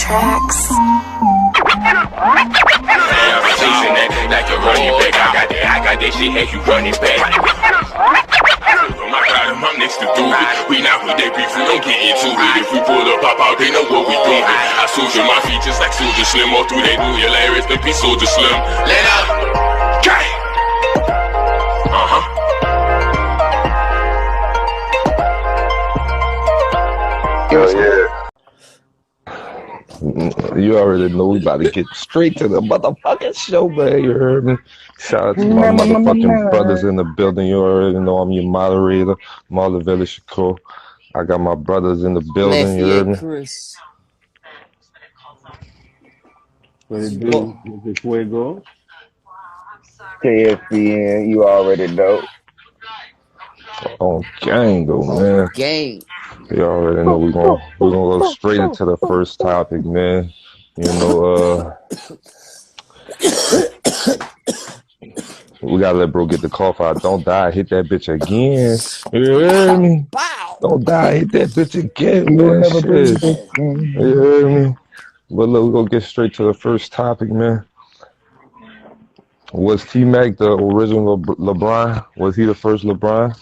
tracks. Chasing that like a running back. I got that shit, had you running back. My God, I'm next to do it. We not with that beef, we don't get into it. If we pull up, pop out, they know what we doing. I soldier my features like Soldier Slim. All through that new hilarious, the peace Soldier Slim. Let up, okay. You already know we about to get straight to the motherfucking show, man. You heard me? Shout out to my motherfucking brothers in the building. You already know I'm your moderator, Marla Villa Shakur. I got my brothers in the building. You heard me? Chris. What it do? Is it Fuego? KSPN, you already know. On gang though, man. Gang. You already know we're gonna go straight into the first topic, man. You know, we gotta let bro get the cough out. Don't die, hit that bitch again. You heard me? Don't die, hit that bitch again, man. Shit. You heard me? But look, we're gonna get straight to the first topic, man. Was T-Mac the original LeBron? Was he the first LeBron?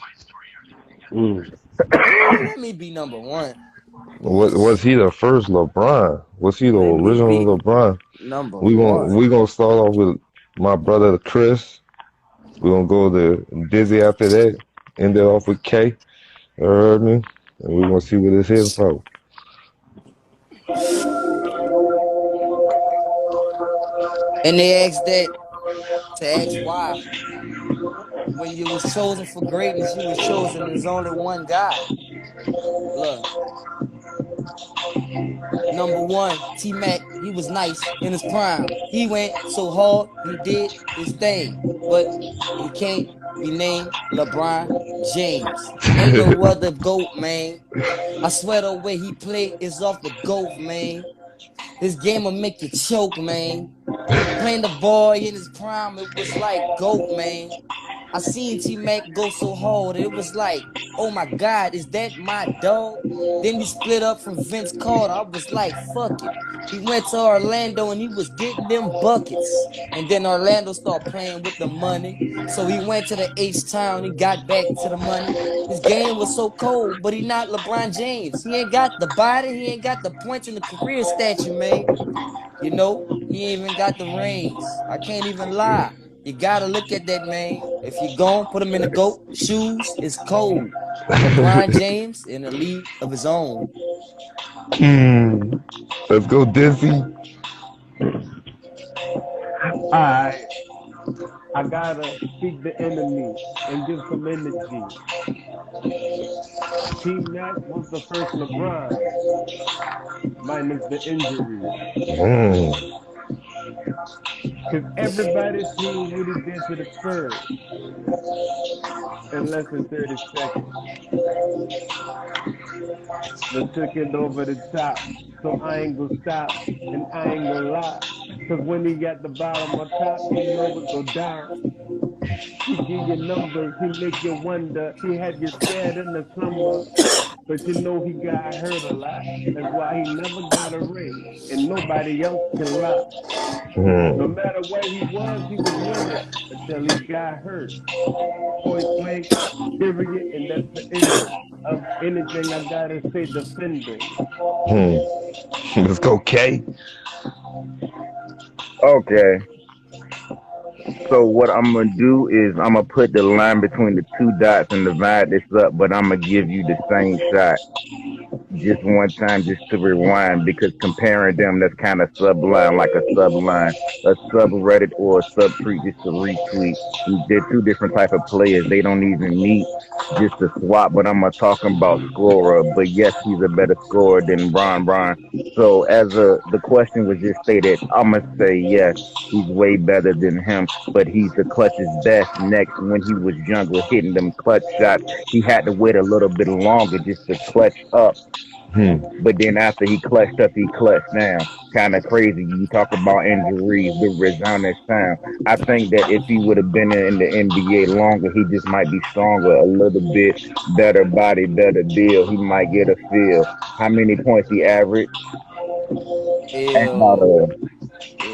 Let me be number one. Was he the first LeBron? Was he the original LeBron? Number we gonna start off with my brother Chris. We're gonna go to Dizzy after that. End it off with K. You heard me? And we're gonna see what it's here for. And they asked that to ask why. When you was chosen for greatness, you was chosen. There's only one guy. Look. Number one, T-Mac, he was nice in his prime. He went so hard, he did his thing. But he can't be named LeBron James. Ain't no other GOAT, man. I swear the way he played is off the GOAT, man. This game will make you choke, man. Playing the boy in his prime, it was like GOAT, man. I seen T-Mac go so hard, it was like, oh my God, is that my dog? Then he split up from Vince Carter. I was like, fuck it. He went to Orlando and he was getting them buckets. And then Orlando started playing with the money. So he went to the H-Town, he got back to the money. His game was so cold, but he not LeBron James. He ain't got the body, he ain't got the points in the career statue, man. You know, he ain't even got the rings. I can't even lie. You gotta look at that, man. If you gon' put him in the GOAT shoes, it's cold. LeBron James in a league of his own. Let's go, Dizzy. Alright. I gotta speak the enemy and give some energy. T-Mac was the first LeBron, minus the injury. Cause everybody seen what he did to the Spurs in less than 30 seconds. They took it over the top, so I ain't gonna stop and I ain't gonna lie. Cause when he got the bottom on top, you know it go down. He give you numbers, he make you wonder. He had you scared in the summer, but you know he got hurt a lot. That's why he never got a ring, and nobody else can rock. No matter where he was winning until he got hurt. Point blank, period, and that's the end of anything I gotta say defending. Let's go, K. Okay. So what I'm gonna do is I'm gonna put the line between the two dots and divide this up, but I'm gonna give you the same shot just one time, just to rewind, because comparing them, that's kind of sublime, like a subline, a subreddit or a subtweet, just a retweet. They're two different type of players. They don't even meet just to swap, but I'm talking about scorer. But yes, he's a better scorer than Bron. So as the question was just stated, I'm gonna say yes, he's way better than him, but he's the clutchest best. Next, when he was younger, hitting them clutch shots, he had to wait a little bit longer just to clutch up. But then after he clutched up, he clutched down. Kind of crazy. You talk about injuries, the resounding sound. I think that if he would have been in the NBA longer, he just might be stronger, a little bit better body, better build. He might get a feel. How many points he averaged? About Ew.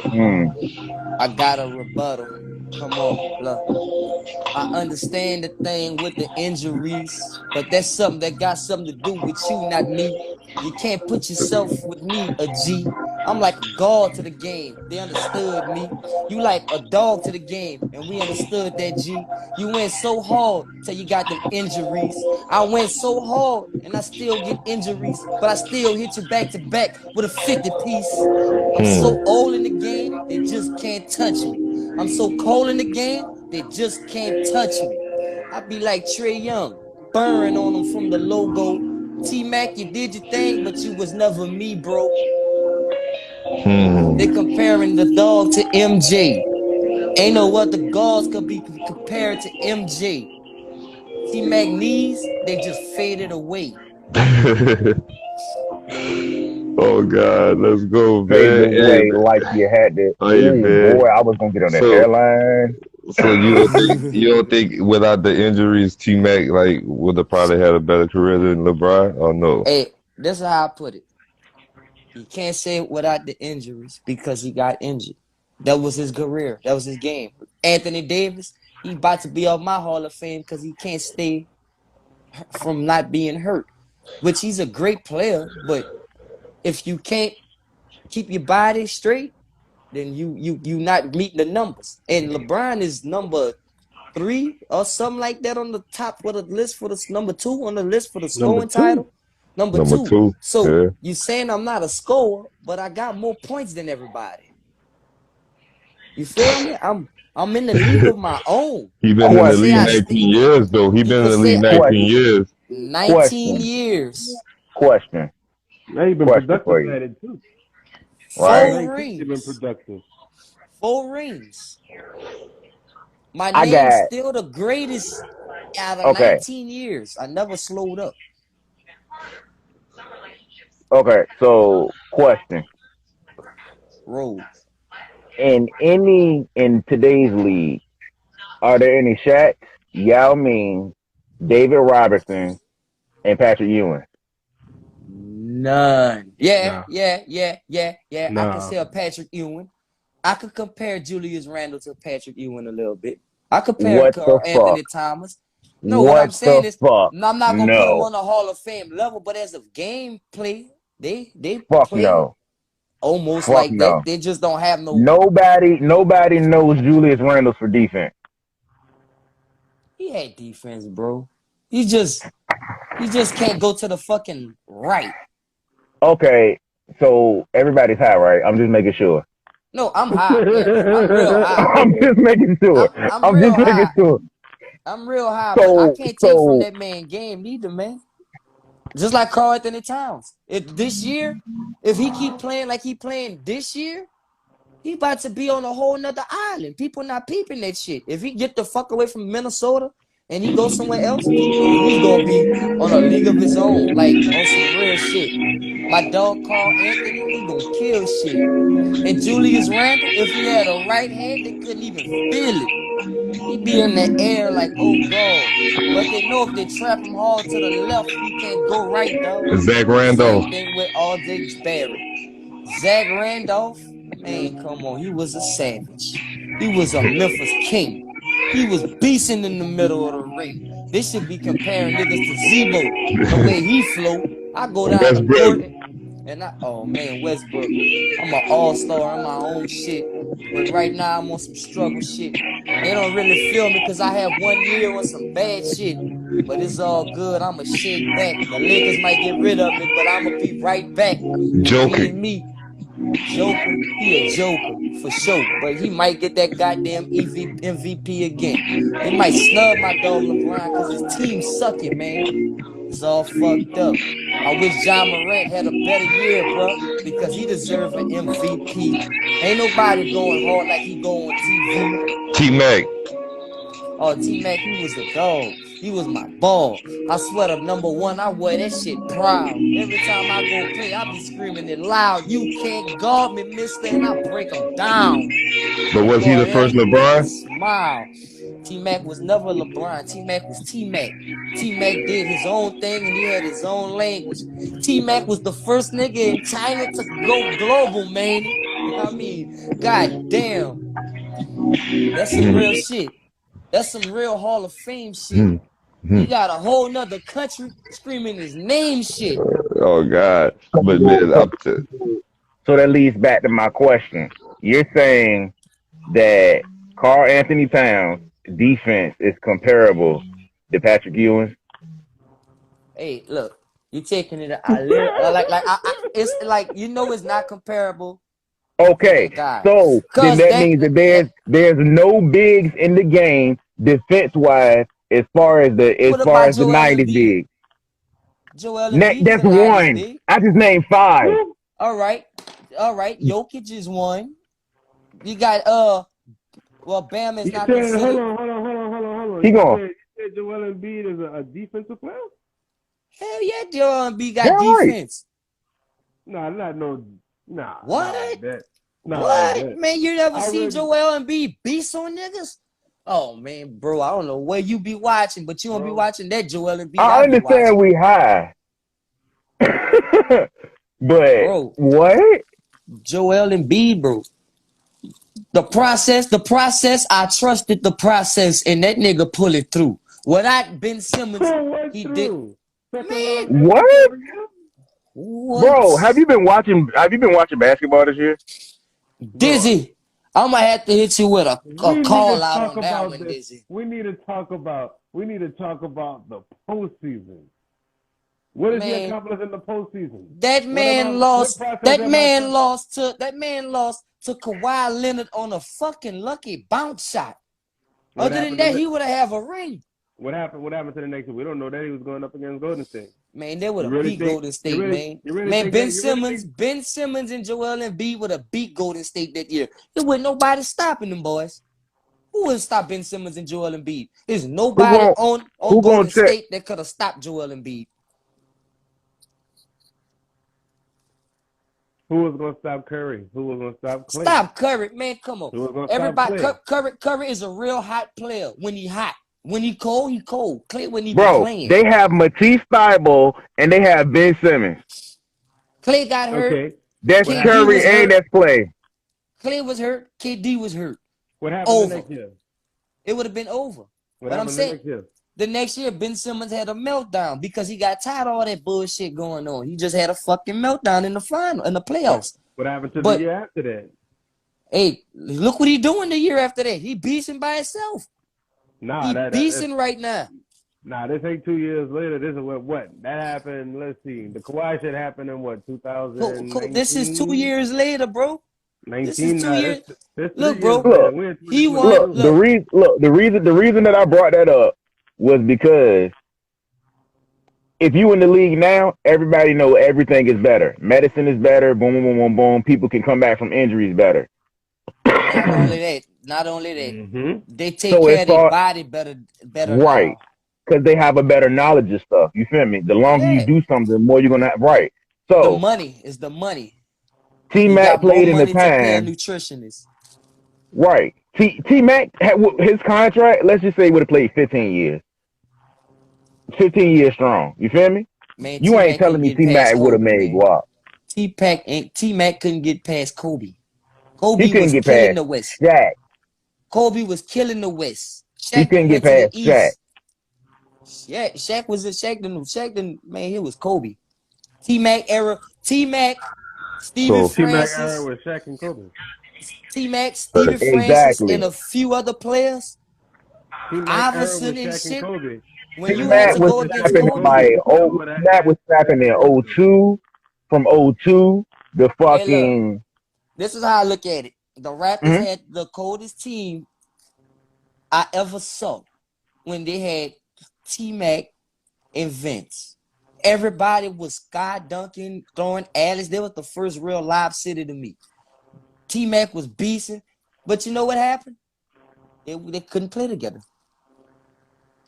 mm. I got a rebuttal. Come on, look. I understand the thing with the injuries, but that's something that got something to do with you, not me. You can't put yourself with me, a G. I'm like a god to the game. They understood me. You like a dog to the game, and we understood that, G. You went so hard till you got them injuries. I went so hard, and I still get injuries, but I still hit you back to back with a 50 piece. I'm so old in the game, they just can't touch me. I'm so cold in the game, they just can't touch me. I be like Trey Young, burn on them from the logo. T-Mac, you did your thing, but you was never me, bro. They comparing the dog to MJ. Ain't no other guards could be compared to MJ. T-Mac knees, they just faded away. Oh God, let's go, Fade man. Hey, away like you had to. hey, Ooh, man. boy, I was gonna get on that So, hairline. so you don't think without the injuries, T Mac like would have probably had a better career than LeBron, or no? Hey, this is how I put it. You can't say it without the injuries because he got injured. That was his career. That was his game. Anthony Davis, he about to be on my Hall of Fame because he can't stay from not being hurt, which he's a great player. But if you can't keep your body straight, then you not meeting the numbers. And LeBron is number 3 or something like that on the top for the list for the number 2 on the list for the Number scoring 2. title. Number Number 2. two, So yeah. you saying I'm not a scorer, but I got more points than everybody. You feel me? I'm in the league of my own. He been You in could the say league I 19 years though. He you been in could the say league 19 years. 19 Question. years, Question. Now you've been Question for productive you. at it too. Right? 4 19, you've been rings, productive. 4 rings. My I name's got still the greatest out of okay. 19 years. I never slowed up. Okay. So, question. Roll. In today's league, are there any Shaqs, Yao Ming, David Robertson, and Patrick Ewing? None. Yeah. Nah. I can Nah. say a Patrick Ewing. I could compare Julius Randle to Patrick Ewing a little bit. I compare What the Carl fuck? Anthony Thomas. No, what What I'm the saying is, fuck? I'm not gonna put them No. on the Hall of Fame level, but as of gameplay, they Fuck play no. almost Fuck like that. no. They just don't have no. Nobody knows Julius Randle for defense. He had defense, bro. He just can't go to the fucking right. Okay, so everybody's high, right? I'm just making sure. No, I'm high. Yes, I'm real high. I'm just making sure. I'm I'm real just making high. sure. I'm real high, but I So, can't take from so that man game neither, man. Just like Carl Anthony Towns. If this year, if he keep playing like he playing this year, he about to be on a whole nother island. People not peeping that shit. If he get the fuck away from Minnesota and he goes somewhere else, he's gonna be on a league of his own, like on some real shit. My dog Carl Anthony, he gonna kill shit. And Julius Randle, if he had a right hand, they couldn't even feel it. He'd be in the air like, oh God. But they know if they trap him hard to the left, he can't go right, dog. Zach Randolph. Same thing with R.J. Barrett. Zach Randolph, man, come on. He was a savage. He was a Memphis king. He was beasting in the middle of the ring. They should be comparing niggas to Zebo. The way he flow. I go down the court and oh man, Westbrook. I'm an all-star in my own shit. And right now I'm on some struggle shit. They don't really feel me because I have 1 year on some bad shit. But it's all good. I'ma shake back. The Lakers might get rid of me, but I'ma be right back. And being me, Joker, he a joker for sure. But he might get that goddamn MVP again. They might snub my dog LeBron because his team sucking, man. It's all fucked up. I wish John Morant had a better year, bro, because he deserves an MVP. Ain't nobody going hard like he go on TV. T Mac. Oh, T-Mac, he was the dog. He was my ball. I swear to number one, I wear that shit proud. Every time I go play, I be screaming it loud. You can't guard me, mister, and I break them down. But was he the Boy, first that make you LeBron? smile. T-Mac was never LeBron. T-Mac was T-Mac. T-Mac did his own thing and he had his own language. T-Mac was the first nigga in China to go global, man. I mean, god damn. That's some real shit. That's some real Hall of Fame shit. He got a whole nother country screaming his name shit. Oh God! But man, up to So that leads back to my question. You're saying that Karl Anthony Towns' defense is comparable to Patrick Ewing's? Hey, look, you taking it a little it's like it's not comparable. Okay, so then that means that there's no bigs in the game defense wise as far as the Joel 90s big. Joel Embiid That's one. Big. I just named 5. All right. Jokic is one. You got Bam is not considered. Hold on. Keep going. You said Joel Embiid is a defensive player? Hell yeah, Joel Embiid got defense. Nah. What? What? Like man, you never seen Joel Embiid beast on niggas? Oh man, bro, I don't know where you be watching, but you don't be watching that Joel Embiid. I understand we high. But bro, what? Joel Embiid, bro. The process, I trusted the process, and that nigga pull it through. Without Ben Simmons, he did. Man, what? Bro, have you been watching basketball this year? Dizzy, I might have to hit you with a call out on that one, Dizzy. We need to talk about the postseason. What did he accomplish in the postseason? That man lost to Kawhi Leonard on a fucking lucky bounce shot. Other than that, he would have a ring. What happened to the next year? We don't know that he was going up against Golden State. Man, they would have beat Golden State, man. Man, Ben Simmons and Joel Embiid would have beat Golden State that year. There wasn't nobody stopping them boys. Who would stop Ben Simmons and Joel Embiid? There's nobody on Golden State that could have stopped Joel Embiid. Who was going to stop Curry? Who was going to stop Clay? Stop Curry, man. Come on. Everybody, Curry is a real hot player when he hot. When he cold. Clay when he playing. They have Matisse Thybulle and they have Ben Simmons. Clay got hurt. Okay. That's KD Curry and that's Clay. Clay was hurt. KD was hurt. What happened the next year? It would have been over. But I'm saying the next year, Ben Simmons had a meltdown because he got tired of all that bullshit going on. He just had a fucking meltdown in the playoffs. What happened to the year after that? Hey, look what he doing the year after that. He beasting by himself. Nah, beasting right now. Nah, this ain't 2 years later. This is what that happened. Let's see. The Kawhi shit happened in what 2019? This is 2 years later, bro. 19. This is 2 years. Look, bro. He won. The reason that I brought that up was because if you in the league now, everybody know everything is better. Medicine is better. Boom, boom, boom, boom, boom. People can come back from injuries better. Not only that, they take care of their body better. Right. Because they have a better knowledge of stuff. You feel me? The longer you do something, the more you're going to have. Right. So the money is the money. T-Mac played in the time. Nutritionist. Right. T-Mac, his contract, let's just say he would have played 15 years. 15 years strong. You feel me? Man, you ain't telling me T-Mac would have made guap. T-Mac couldn't get past Kobe. He couldn't get past the West. Shaq. Kobe was killing the West. He couldn't get past Shaq. Shaq was a Shaq. Man, he was Kobe. T-Mac era. T-Mac, Stephen Francis. T-Mac era was Shaq and Kobe. T-Mac, Stephen Francis, and a few other players. Iverson and shit. When you had to go against Kobe. T-Mac was snapping in 02. From 02, the fucking... Hey, this is how I look at it. The Raptors had the coldest team I ever saw when they had T-Mac and Vince. Everybody was sky dunking, throwing alleys. They was the first real live city to me. T-Mac was beasting, but you know what happened? They couldn't play together.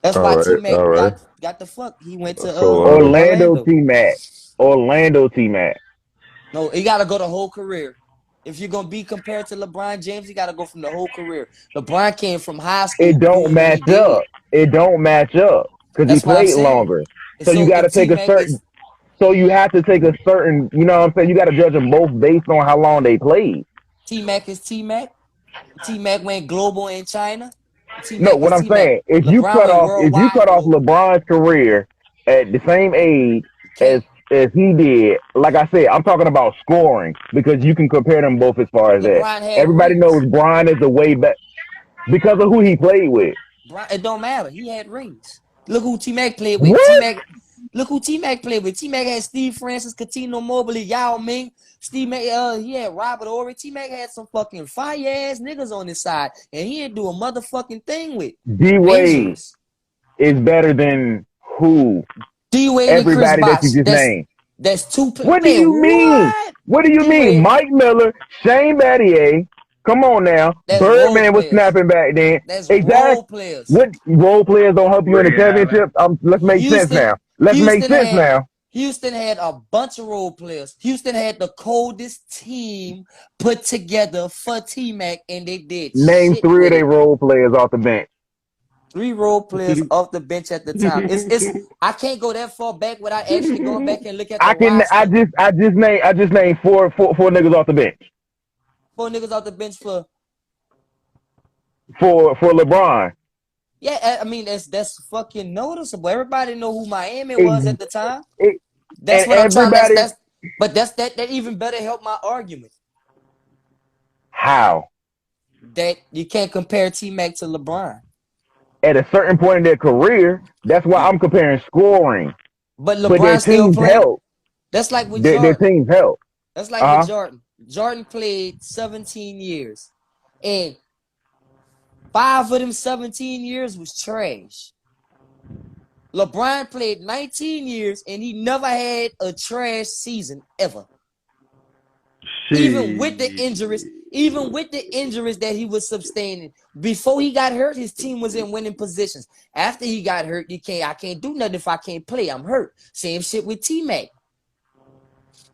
That's All why right, T-Mac all right. got the fuck. He went to So, Orlando Orlando. T-Mac. Orlando T-Mac. No, he got to go the whole career. If you're gonna be compared to LeBron James, you got to go from the whole career. LeBron came from high school It don't doing what he match did. up. It don't match up because he That's what I'm played saying. longer. And So you so got to if take a T-Mac certain. is So you have to take a certain. You know what I'm saying? You got to judge them both based on how long they played. T-Mac is T-Mac. T-Mac went global in China. No, T-Mac what is I'm T-Mac. saying, if you LeBron cut went off, worldwide global. LeBron's career at the same age as Can't he did, like I said, I'm talking about scoring because you can compare them both as far as that. LeBron had Everybody rings. knows Bron is the way back because of who he played with. It don't matter. He had rings. Look who T-Mac played with. What? Look who T-Mac played with. T-Mac had Steve Francis, Coutinho Mobley, Yao Ming. Steve Mac, he had Robert Horry. T-Mac had some fucking fire ass niggas on his side, and he didn't do a motherfucking thing with D Wade injuries. is better than who? D Wade and Chris Everybody that you Bosh. just named. That's two. What do Man, you mean? what? What do you D mean? Wade. Mike Miller, Shane Battier. Come on now. That's role Birdman was players. snapping back then. That's Exactly. role players. What role players don't help you in the championship? Let's make sense now. Let's make sense now. Houston had a bunch of role players. Houston had the coldest team put together for T-Mac, and they did Name shit three with of their it. role players off the bench. 3 role players off the bench at the time. It's I can't go that far back without actually going back and look at the roster. I just named four niggas off the bench. 4 niggas off the bench for LeBron. Yeah, I mean that's fucking noticeable. Everybody know who Miami was at the time. That's what I'm trying. That even better help my argument. How? That you can't compare T-Mac to LeBron. At a certain point in their career, that's why I'm comparing scoring. But LeBron still played. That's like with Jordan. Their teams help. That's like with Jordan. Jordan played 17 years, and 5 of them 17 years was trash. LeBron played 19 years, and he never had a trash season ever. Even with the injuries that he was sustaining. Before he got hurt, his team was in winning positions. After he got hurt, I can't do nothing if I can't play. I'm hurt. Same shit with T-Mac.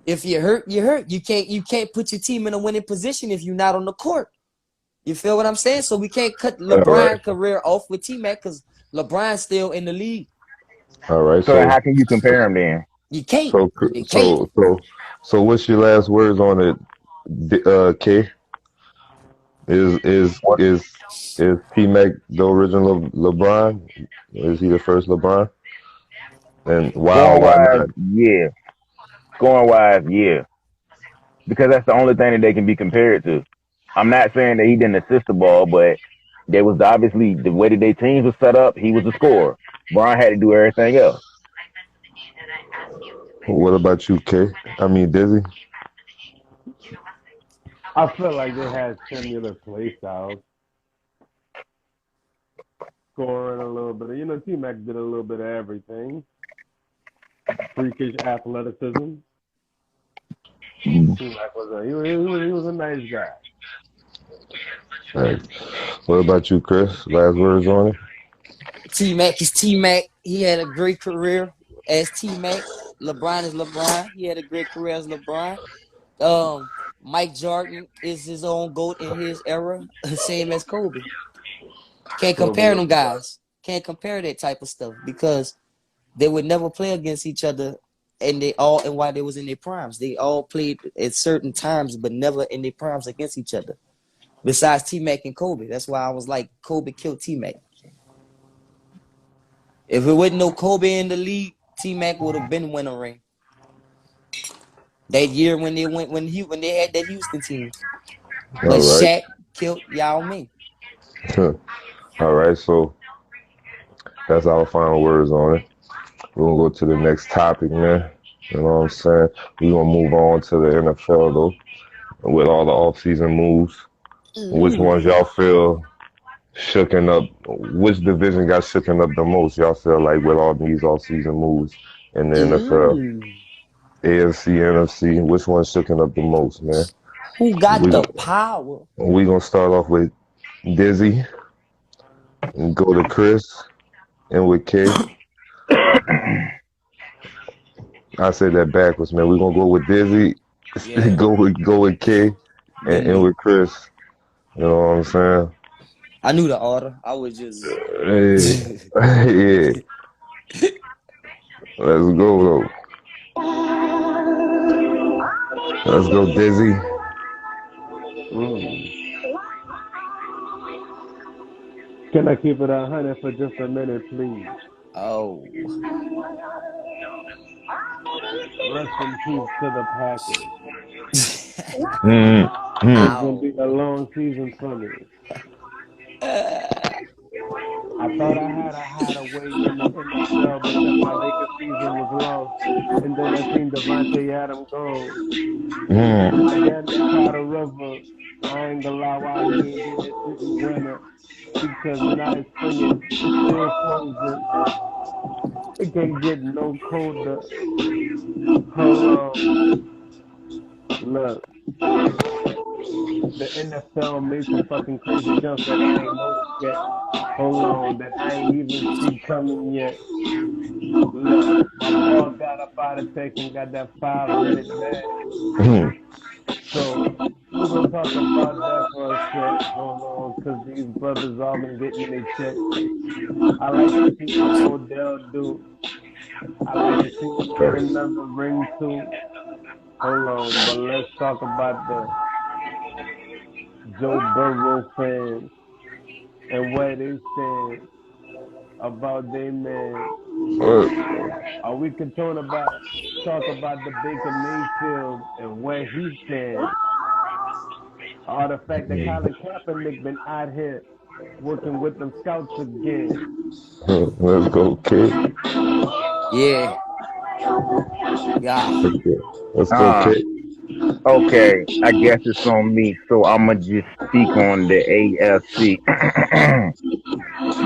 If you're hurt, you're hurt. You can't put your team in a winning position if you're not on the court. You feel what I'm saying? So we can't cut LeBron's career off with T-Mac because LeBron's still in the league. All right. So how can you compare them then? You can't. So what's your last words on it, K? Is T-Mac the original LeBron? Is he the first LeBron? And why not? Yeah. Scoring wise, yeah. Because that's the only thing that they can be compared to. I'm not saying that he didn't assist the ball, but there was obviously the way that their teams were set up, he was the scorer. Bron had to do everything else. What about you, K? I mean, Dizzy? I feel like they had similar play styles. Scoring a little bit. T-Mac did a little bit of everything. Freakish athleticism. T-Mac was a nice guy. Right. What about you, Chris? Last words on it? T-Mac is T-Mac. He had a great career as T-Mac. LeBron is LeBron. He had a great career as LeBron. Mike Jordan is his own GOAT in his era, same as Kobe. Can't compare them guys. Can't compare that type of stuff because they would never play against each other, and while they was in their primes, they all played at certain times, but never in their primes against each other. Besides T-Mac and Kobe, that's why I was like, Kobe killed T-Mac. If it wasn't no Kobe in the league, T-Mac would have been winning a ring. That year when they had that Houston team, but Shaq killed Yao Ming. All right, so that's our final words on it. We're gonna go to the next topic, man. You know what I'm saying? We're gonna move on to the NFL though, with all the off-season moves. Which ones y'all feel shooken up? Which division got shooken up the most? Y'all feel like with all these off-season moves in the NFL? AFC, NFC, which one's shooken up the most, man? Who got the power? We're going to start off with Dizzy and go to Chris and with K. I said that backwards, man. We're gonna go with Dizzy, Yeah. go with K, and Then end me. with Chris. You know what I'm saying? I knew the order. I was just. Hey, yeah. Let's go though. Let's go, Dizzy. Can I keep it 100 for just a minute, please? Oh. Rest in peace to the Packers. It's gonna Ow. be a long season for me. I thought I had a hideaway in the NFL because my Lakers season was lost. And then I seen Devontae Adams gone. I damn near cried a river. I ain't gonna lie why he ain't did that shit in winter. Because now it's spring, it's still frozen. It can't get no colder. Hold on. Look. The NFL made some fucking crazy jumps that I ain't noticed yet. Hold on, that I ain't even see coming yet. Look, my boy got up out of tech and got that 500 bag. So we're gonna talk about that for a sec. Hold on, cause these brothers all been getting their check. I like to see what Odell do. I like to see him get another ring too. Hold on, but let's talk about the Joe Burrow fans and where they stand about their man. Or we can talk about the Baker Mayfield and where he stands. Or the fact that Colin Kaepernick been out here working with them scouts again. Let's go, K. Yeah. Yeah. Let's go, K. Okay, I guess it's on me, so I'ma just speak on the AFC.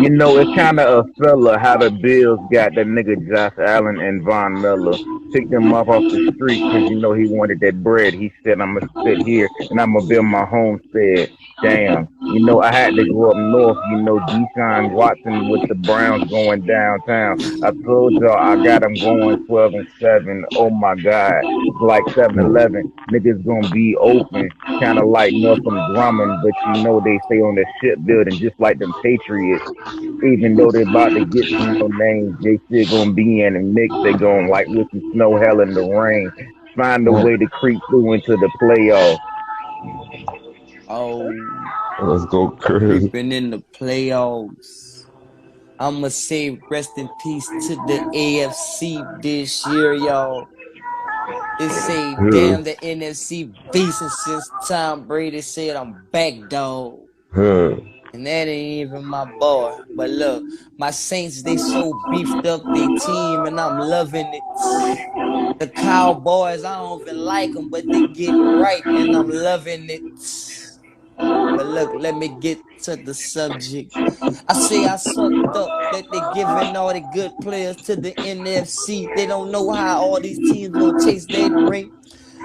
You know, it's kind of a fella how the Bills got that nigga Josh Allen and Von Miller. Picked him up off the street because, you know, he wanted that bread. He said, I'm going to sit here and I'm going to build my homestead. Damn. You know, I had to go up north, you know, Deshaun Watson with the Browns going downtown. I told y'all I got them going 12-7. Oh, my God. It's like 7-Eleven. Niggas going to be open, kind of like Northam Drummond, but you know they stay on the shipbuilding just like them Patriots. Even though they're about to get some no names, they still gonna be in the mix. They going like with some snow, hell, and the rain. Find a way to creep through into the playoffs. Oh. Let's go, Chris. Creeping in the playoffs. I'ma say rest in peace to the AFC this year, y'all. They say, damn, the NFC beastin' since Tom Brady said I'm back, dog. And that ain't even my boy. But look, my Saints, they so beefed up their team, and I'm loving it. The Cowboys, I don't even like them, but they getting right, and I'm loving it. But look, let me get to the subject. I say I sucked up that they giving all the good players to the NFC. They don't know how all these teams gonna chase that ring.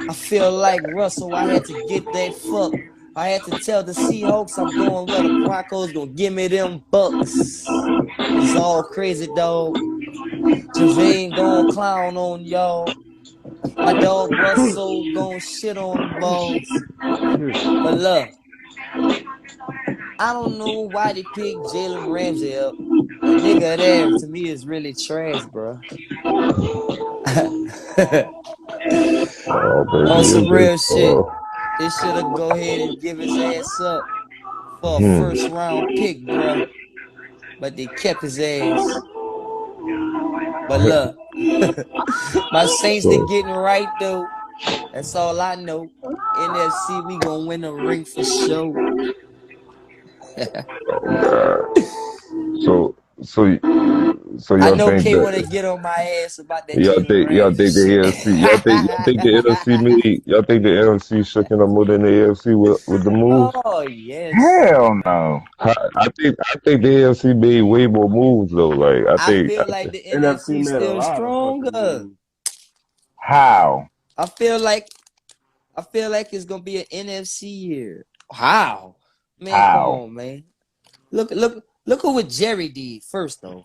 I feel like Russell, I had to get that fuck. I had to tell the Seahawks I'm going where the Broncos gonna give me them bucks. It's all crazy, dog. Javane gonna clown on y'all. My dog Russell gonna shit on the balls. But look, I don't know why they picked Jalen Ramsey up. The nigga there to me is really trash, bro. On some real shit. They should have go ahead and give his ass up for a first round pick, bro. But they kept his ass. But look, my Saints, they getting right though. That's all I know. NFC, we gonna win a ring for sure. So I y'all know think K wanna that get on my ass about that y'all Jalen think Ramsey the shit. AFC y'all think the NFC made y'all think the NFC shaking up more than the AFC with the moves? Oh yes. Hell no. I think the AFC made way more moves though. Like I feel like the NFC NFC made a still lot of fucking stronger. moves. How? I feel like it's gonna be an NFC year. How? Man, come How? on, man. Look at what Jerry did first though.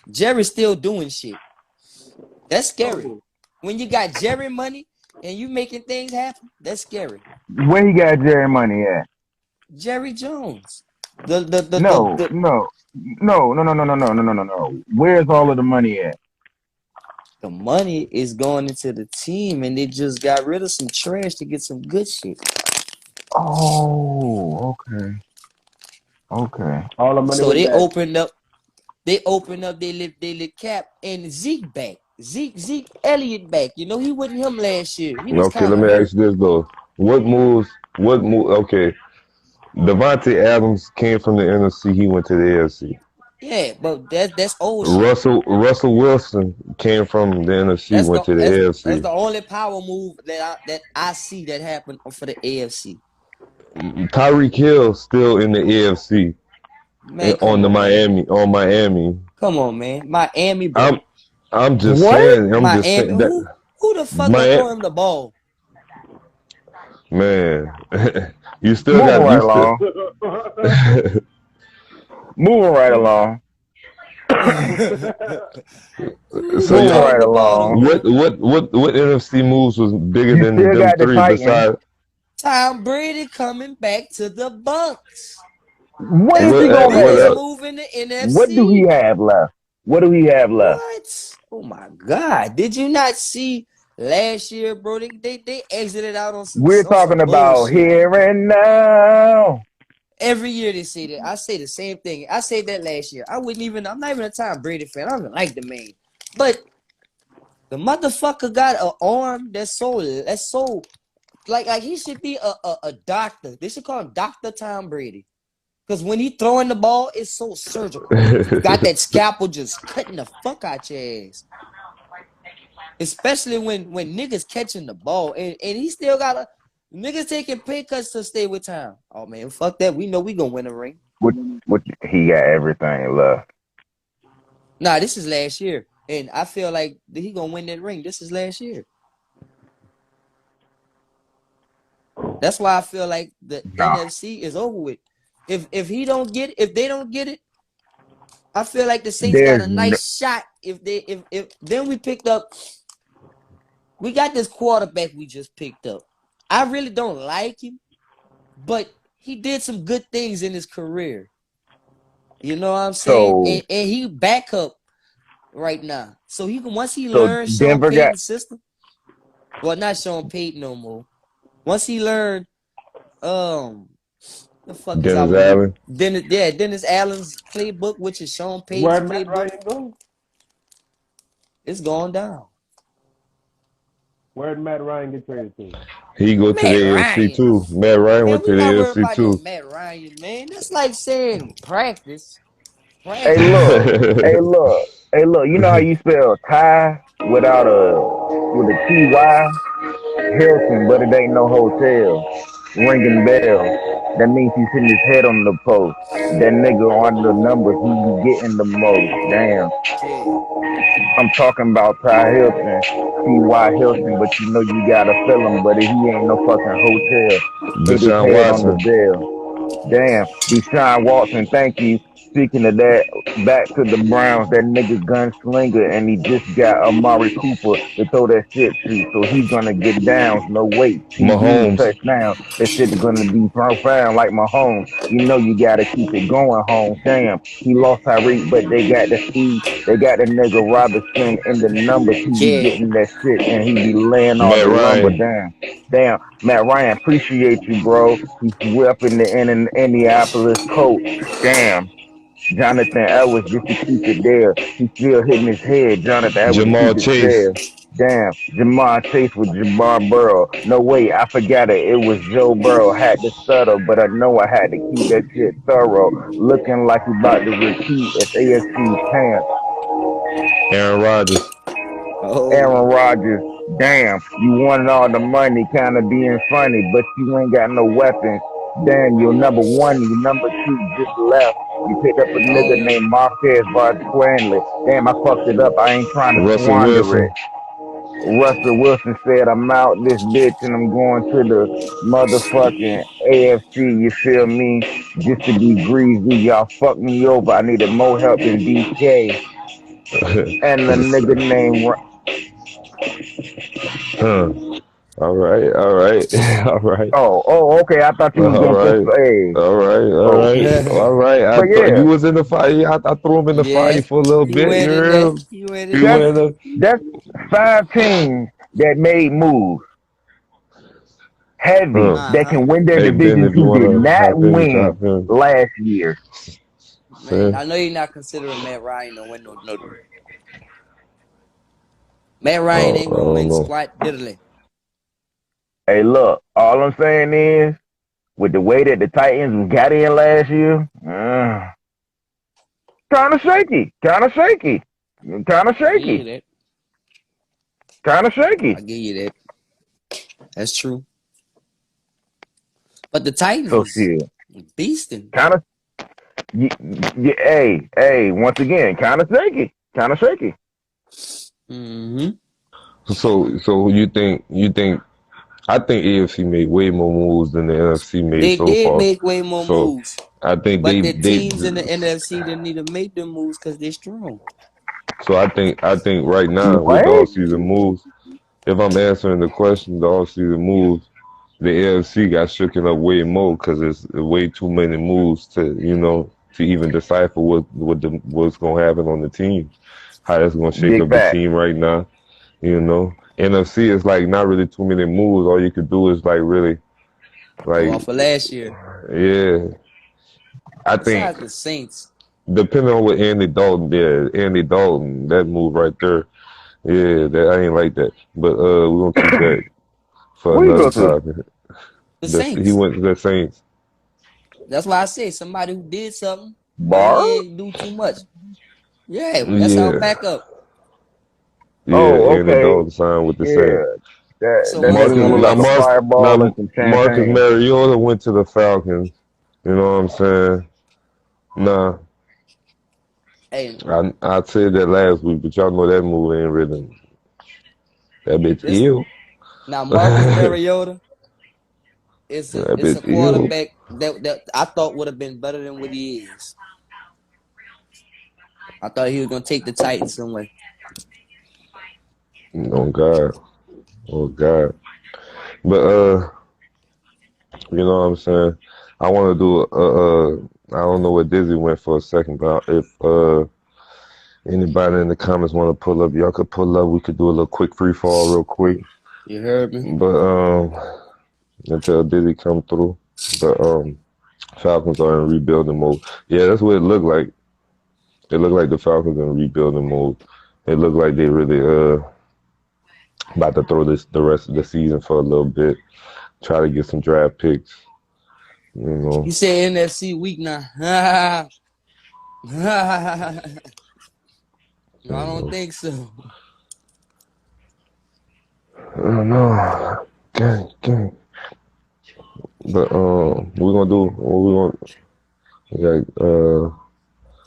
Jerry's still doing shit. That's scary. When you got Jerry money and you making things happen, that's scary. Where he got Jerry money at? Jerry Jones. No. Where's all of the money at? The money is going into the team, and they just got rid of some trash to get some good shit. Oh, okay. All the money. So they opened up their cap and Zeke back. Zeke Elliott back. You know, he wasn't him last year. He was Okay, let me ask you this though. What moves? Okay, Devontae Adams came from the NFC. He went to the AFC. Yeah, but that's old shit. Russell Wilson came from the NFC. Went to the AFC. That's the only power move that I see that happened for the AFC. Tyreek Hill still in the AFC. Man, on Miami. Come on, man. Miami, bro. I'm just saying. Miami. Who the fuck throw him the ball? Man, you still moving got right along. Moving right along. So moving right along. What NFC moves was bigger than them three besides? Tom Brady coming back to the Bucs. What is he gonna have? Move in the NFC. What do he have left? What? Oh my God! Did you not see last year, bro? They exited out on some. We're talking about bullshit. Here and now. Every year they say that. I say the same thing. I said that last year. I'm not even a Tom Brady fan. I don't even like the man, but the motherfucker got an arm that's so like he should be a doctor. They should call him Dr. Tom Brady. Because when he throwing the ball, it's so surgical. Got that scalpel just cutting the fuck out your ass. Especially when niggas catching the ball. And he still got niggas taking pay cuts to stay with Tom. Oh, man, fuck that. We know we gonna win a ring. He got everything left. Nah, this is last year. And I feel like he gonna win that ring. This is last year. That's why I feel like the NFC is over with. If they don't get it, I feel like the Saints got a nice shot. If then we got this quarterback we just picked up. I really don't like him, but he did some good things in his career. You know what I'm saying? And he back up right now. So once he learns Sean Payton's system. Well, not Sean Payton no more. Once he learned the fuck Dennis Allen. Dennis Allen's playbook, which is Sean Payton's playbook. It's going down. Where'd Matt Ryan get traded to? He go to the AFC too. Matt Ryan went to the AFC too. Matt Ryan, man, that's like saying practice. Hey look. You know how you spell Ty with a TY? Hilton, but it ain't no hotel. Ringing bell. That means he's hitting his head on the post. That nigga on the numbers, he getting the most. Damn. I'm talking about Ty Hilton, T.Y. Hilton, but you know you gotta feel him, but he ain't no fucking hotel. Deshaun Watson. On the bell. Damn. Deshaun Watson, thank you. Speaking of that, back to the Browns, that nigga gunslinger, and he just got Amari Cooper to throw that shit to, so he's gonna get down, no wait. Mahomes. Touchdown. That shit's gonna be profound like Mahomes. You know you gotta keep it going home. Damn, he lost Tyreek, but they got the speed. They got the nigga Robinson in the numbers. He be getting that shit, and he be laying all the lumber. Damn, Matt Ryan, appreciate you, bro. He's whipping the Indianapolis Colts. Damn. Jonathan Edwards, just to keep it there. He's still hitting his head. Jonathan Edwards. Jamal Chase. Damn. Jamal Chase with Jabbar Burrow. No way, I forgot it. It was Joe Burrow. Had to stutter, but I know I had to keep that shit thorough. Looking like he's about to repeat at AFC camp. Aaron Rodgers. Aaron Rodgers. Damn. You wanted all the money, kind of being funny, but you ain't got no weapons. Damn, you're number one, you're number two, just left. You picked up a nigga named Marquez Valdez. Damn, I fucked it up. I ain't trying to squander it. Russell Wilson said, I'm out this bitch and I'm going to the motherfucking AFC, you feel me? Just to be greasy, y'all fucked me over. I needed more help than BK. And the nigga named Huh. All right, all right, all right, okay. I thought you was all gonna put right, hey. all right, all Oh, right, all right. but You yeah, was in the fire. I threw him in the Yeah, fire for a little he bit. You went in heard there. him? He went He in that's there. went up. that's 5 teams that made moves heavy Huh. that Uh-huh. can win their Hey Ben, divisions if you who did wanna not hop in, you can win hop in. last year. Man, See? I know you're not considering Matt Ryan to win no. Matt Ryan Oh, ain't I gonna don't win know. squat diddly. Hey, look, all I'm saying is with the way that the Titans got in last year, kind of shaky, kind of shaky, kind of I give you shaky, that. kind of I shaky. give you that. That's true. But the Titans So was shit, beasting. kind of, hey, once again, kind of shaky, kind of shaky. Mm-hmm. So you think I think AFC made way more moves than the NFC made They so did far. make way more So moves. I think But they the they teams in the NFC didn't need to make them moves because they're strong. so I think right now with the What? offseason moves, if I'm answering the question, the offseason moves, the AFC got shooken up way more because it's way too many moves to even decipher what's gonna happen on the team, how that's gonna shake Big up the fact. team right now. NFC is like not really too many moves. All you could do is like really Go like off of last year. yeah. I think Besides the Saints. depending on what Andy Dalton did, Andy Dalton, that move right there, yeah, that I ain't like that. But we're gonna keep that for Where you another go to? topic. The He Saints. went to the Saints. That's why I say somebody who did something, but Bar? he ain't do too much. Yeah, that's our Yeah, backup. yeah, Oh, Andy okay. Dalton signed with the Yeah. Saints. That So that once nigga Marcus look now like a Mark fireball and now some Marcus champagne. Mariota went to the Falcons. You know what I'm saying? Nah, hey, I said that last week, but y'all know that move ain't really that bitch this ill. now Marcus that Mariota it's a bitch ill. quarterback that I thought would have been better than what he is. I thought he was gonna take the Titans somewhere. Oh God, oh God. But you know what I'm saying? I want to do I don't know what Dizzy went for a second, but if anybody in the comments want to pull up, y'all could pull up. We could do a little quick free fall real quick. You heard me? But until Dizzy come through. But Falcons are in rebuilding mode. Yeah, that's what it looked like. It looked like the Falcons in rebuilding mode. It looked like they really about to throw the rest of the season for a little bit. Try to get some draft picks. You You know. say NFC weak now. I I don't don't know. think so. I don't know. Gang. But we're gonna do what we gonna we got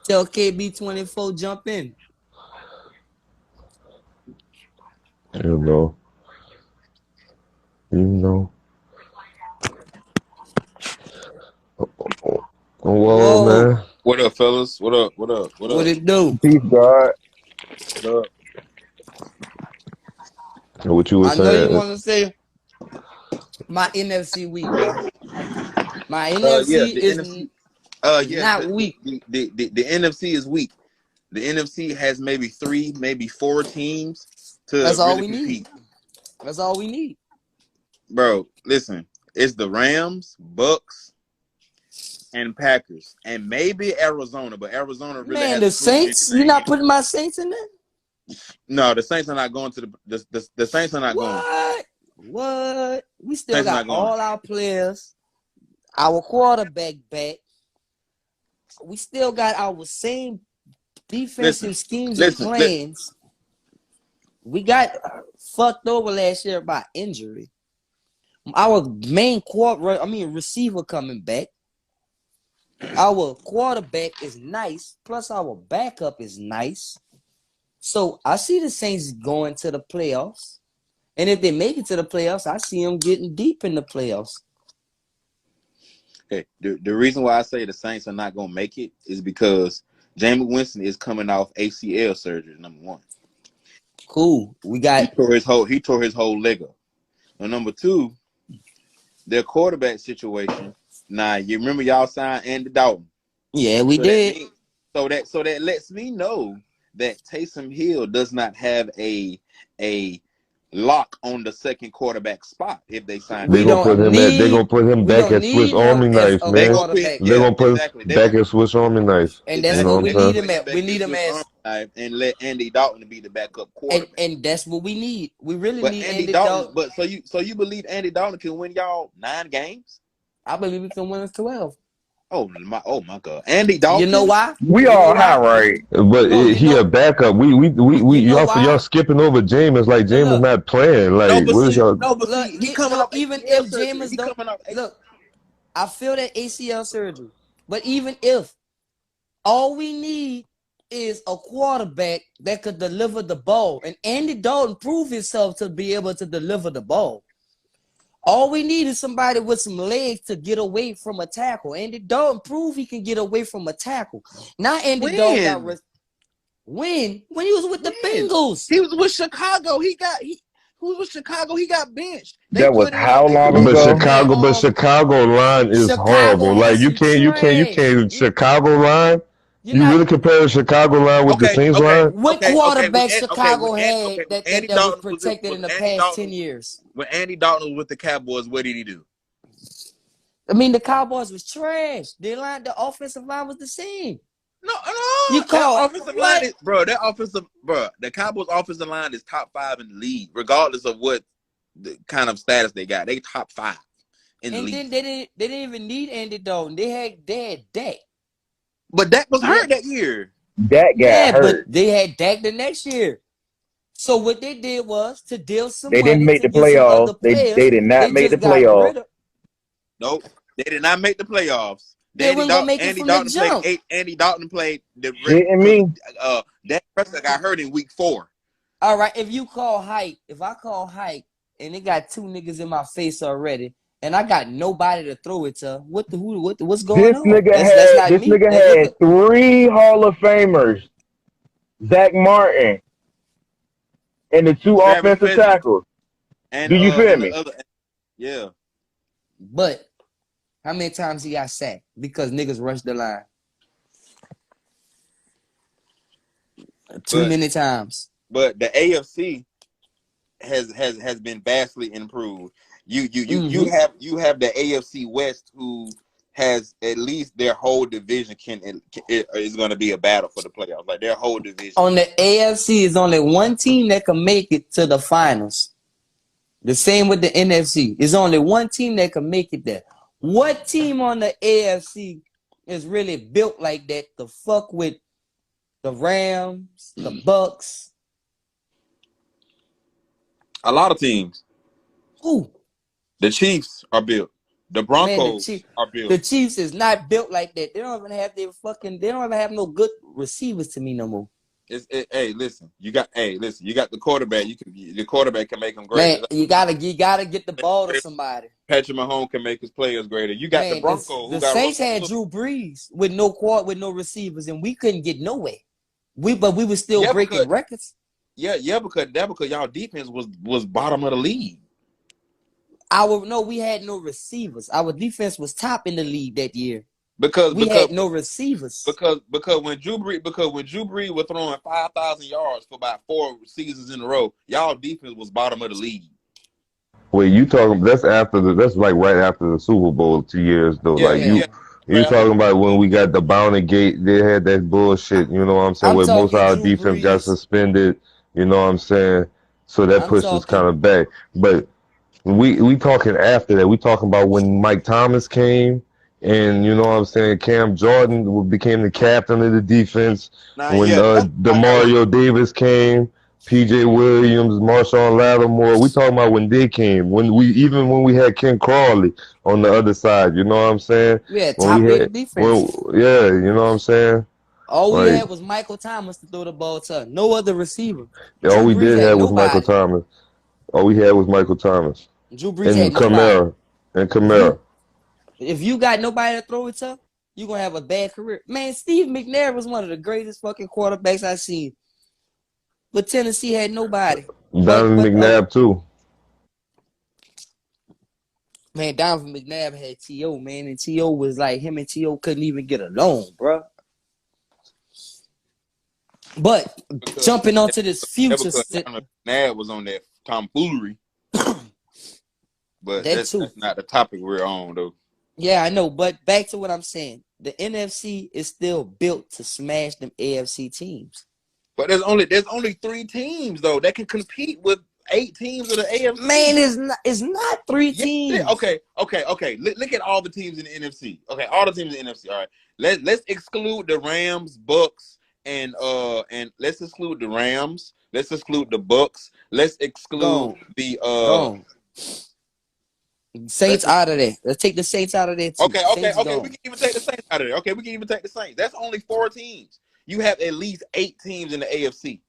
Tell KB24 jump in. you know, you know. Whoa Whoa, man. What up, fellas? What up? What up? What what up? it do? Peace, God. What up? What you were I know you saying? want to say my NFC weak, bro. My Yeah, NFC the is NFC. Yeah, not weak. the NFC is weak. The NFC has maybe three, maybe four teams to That's all really we need. compete. That's all we need. Bro, listen, it's the Rams, Bucks, and Packers, and maybe Arizona, but Arizona really Man, the hasn't proven Saints, you're anything not yet. putting my Saints in there? No, the Saints are not going to the Saints are not going. What? What? We still Saints are got not going. all our players, our quarterback back. We still got our same Listen, defensive schemes and listen, li- plans. We got fucked over last year by injury. Our main receiver coming back. Our quarterback is nice, plus our backup is nice. So I see the Saints going to the playoffs. And if they make it to the playoffs, I see them getting deep in the playoffs. Okay, the reason why I say the Saints are not gonna make it is because Jameis Winston is coming off ACL surgery. Number one, Cool. We got he tore his whole leg up. And number two, their quarterback situation. Now you remember y'all signed Andy Dalton. yeah, we So did. so that lets me know that Taysom Hill does not have a lock on the second quarterback spot if they sign They're We him. gonna put don't him at. They're gonna need put him we back don't at Swiss need him Army as knife, a They man. gonna put him, quarterback. They're yeah, gonna put him exactly. back at Swiss Army knife. And You that's know Exactly. what what we I'm They're gonna need saying? him put him at. back We at need him Swiss as Army knife and let Andy Dalton be the backup quarterback. and that's what we need. We really But need Andy Andy Dalton, Dalton. but so you believe Andy Dalton can win y'all 9 games? I believe we can win us 12. Oh my God, Andy You know Dalton. why? We You know all high, why? right? But No, you he a know, backup. you know Y'all why? skipping over Jameis like Now Jameis look, not playing. No, Like but what is see, y'all? he coming off even ACL if surgery. Jameis He don't coming off. look, I feel that ACL surgery, but even if all we need is a quarterback that could deliver the ball, and Andy Dalton proved himself to be able to deliver the ball. All we need is somebody with some legs to get away from a tackle. Andy Dalton proved he can get away from a tackle. Now Andy Dalton got when he was with the When Bengals. he was with Chicago, he was with Chicago. He got benched. They That was put in. how They long put in. ago? Man, Chicago line is Chicago horrible. Like has some you trash. can't Chicago line. You're You not really compare the Chicago line with the Okay, Saints okay, line? what okay, okay. quarterback Chicago Okay. had When Andy that was Dalton protected in the past 10 years. when Andy Dalton was with the Cowboys, what did he do? I mean, the Cowboys was trash. The offensive line was the same. No. You That call offensive line what? is, the Cowboys offensive line is top 5 in the league, regardless of what the kind of status they got. They top 5 in the And league. then they didn't even need Andy Dalton. They had Dak. But Dak was Yeah. hurt that year. That got Yeah, but hurt. they had Dak the next year. So what they did was to deal some They didn't money make to the get some other playoffs. They players. did not They make the just got playoffs. rid of. Nope, they did not make the playoffs. They weren't gonna make it Andy from the Dalton played jump. 8. Andy Dalton played the Shitting because me. Dak Prescott got hurt in week 4. All right, if I call Hike and they got 2 niggas in my face already, and I got nobody to throw it to, what's going This on? nigga That's not this me. nigga had 3 Hall of Famers. Zach Martin and the 2 Travis offensive Fezzik tackles. and Do you feel and me? the other, yeah. But how many times he got sacked because niggas rushed the line? Too many times. But the AFC has been vastly improved. You have the AFC West, who has at least their whole division is going to be a battle for the playoffs. Like their whole division. On the AFC is only one team that can make it to the finals. The same with the NFC. There's only one team that can make it there. What team on the AFC is really built like that to fuck with the Rams, the Bucks? A lot of teams. Who? The Chiefs are built. The Broncos Man, are built. The Chiefs is not built like that. They don't even have they don't even have no good receivers to me no more. Hey, listen. You got the quarterback. The quarterback can make them great. Man, you gotta get the ball to somebody. Patrick Mahomes can make his players greater. You got the Broncos. The Saints had Drew Brees with no receivers, and we couldn't get nowhere. We were still breaking records. Yeah, because y'all defense was bottom of the league. We had no receivers. Our defense was top in the league that year. Because we had no receivers. Because when Drew Brees was throwing 5,000 yards for about 4 seasons in a row, y'all defense was bottom of the league. Wait, you talking? That's like right after the Super Bowl 2 years though. You talking about when we got the bounty gate? They had that bullshit. You know what I'm saying? Where most of our defense got suspended. You know what I'm saying? So that pushed us kind of back. But we talking after that. We talking about when Mike Thomas came. And you know what I'm saying, Cam Jordan became the captain of the defense. When DeMario Davis came, PJ Williams, Marshawn Lattimore, we talking about when they came. When we had Ken Crawley on the other side, you know what I'm saying? Yeah, top-rated defense. You know what I'm saying? All we had was Michael Thomas to throw the ball to. No other receiver. All we did have was Michael Thomas. All we had was Michael Thomas. Drew Brees had nobody. And Kamara. If you got nobody to throw it to, you're gonna have a bad career. Man, Steve McNair was one of the greatest fucking quarterbacks I've seen. But Tennessee had nobody. Donovan McNabb too. Man, Donovan McNabb had T.O., man, and T.O. was like, him and T.O. couldn't even get along, bro. But jumping onto this future, McNabb was on that tomfoolery. But that's not the topic we're on, though. Yeah, I know. But back to what I'm saying. The NFC is still built to smash them AFC teams. But there's only 3 teams, though, that can compete with 8 teams of the AFC. Man, it's not 3 teams. Okay. Look at all the teams in the NFC. Okay, all the teams in the NFC. All right. Let's exclude the Rams, Bucks, and let's exclude the Rams. Let's exclude the Bucks. Let's exclude the Saints out of there. Let's take the Saints out of there too. Okay. We can even take the Saints out of there. Okay, we can even take the Saints. That's only 4 teams. You have at least 8 teams in the AFC.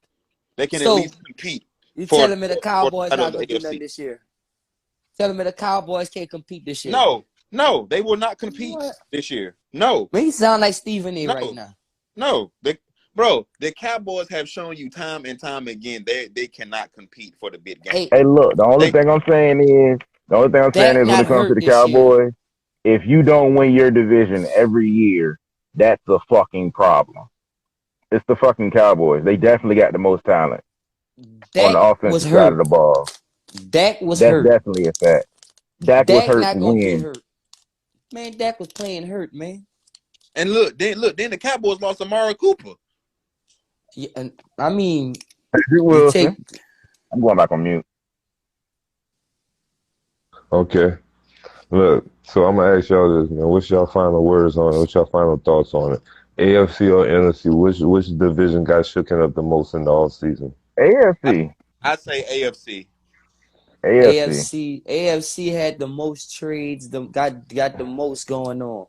They can at least compete. You telling me the Cowboys not gonna do nothing this year? Telling me the Cowboys can't compete this year? No, they will not compete this year. No. Man, you sound like Stephen A. right now. No, the Cowboys have shown you time and time again they cannot compete for the big game. Hey, look, the only thing I'm saying is when it comes to the Cowboys, if you don't win your division every year, that's a fucking problem. It's the fucking Cowboys. They definitely got the most talent on the offensive side of the ball. Dak was hurt. That's definitely a fact. Dak was hurt to win. Hurt. Man, Dak was playing hurt, man. And then the Cowboys lost Amari Cooper. Yeah, and I mean, I'm going back on mute. Okay. Look, so I'm gonna ask y'all this, man. What's y'all final words on it? What's y'all final thoughts on it? AFC or NFC? Which division got shooken up the most in the off season? AFC. I say AFC. AFC had the most trades, got the most going on.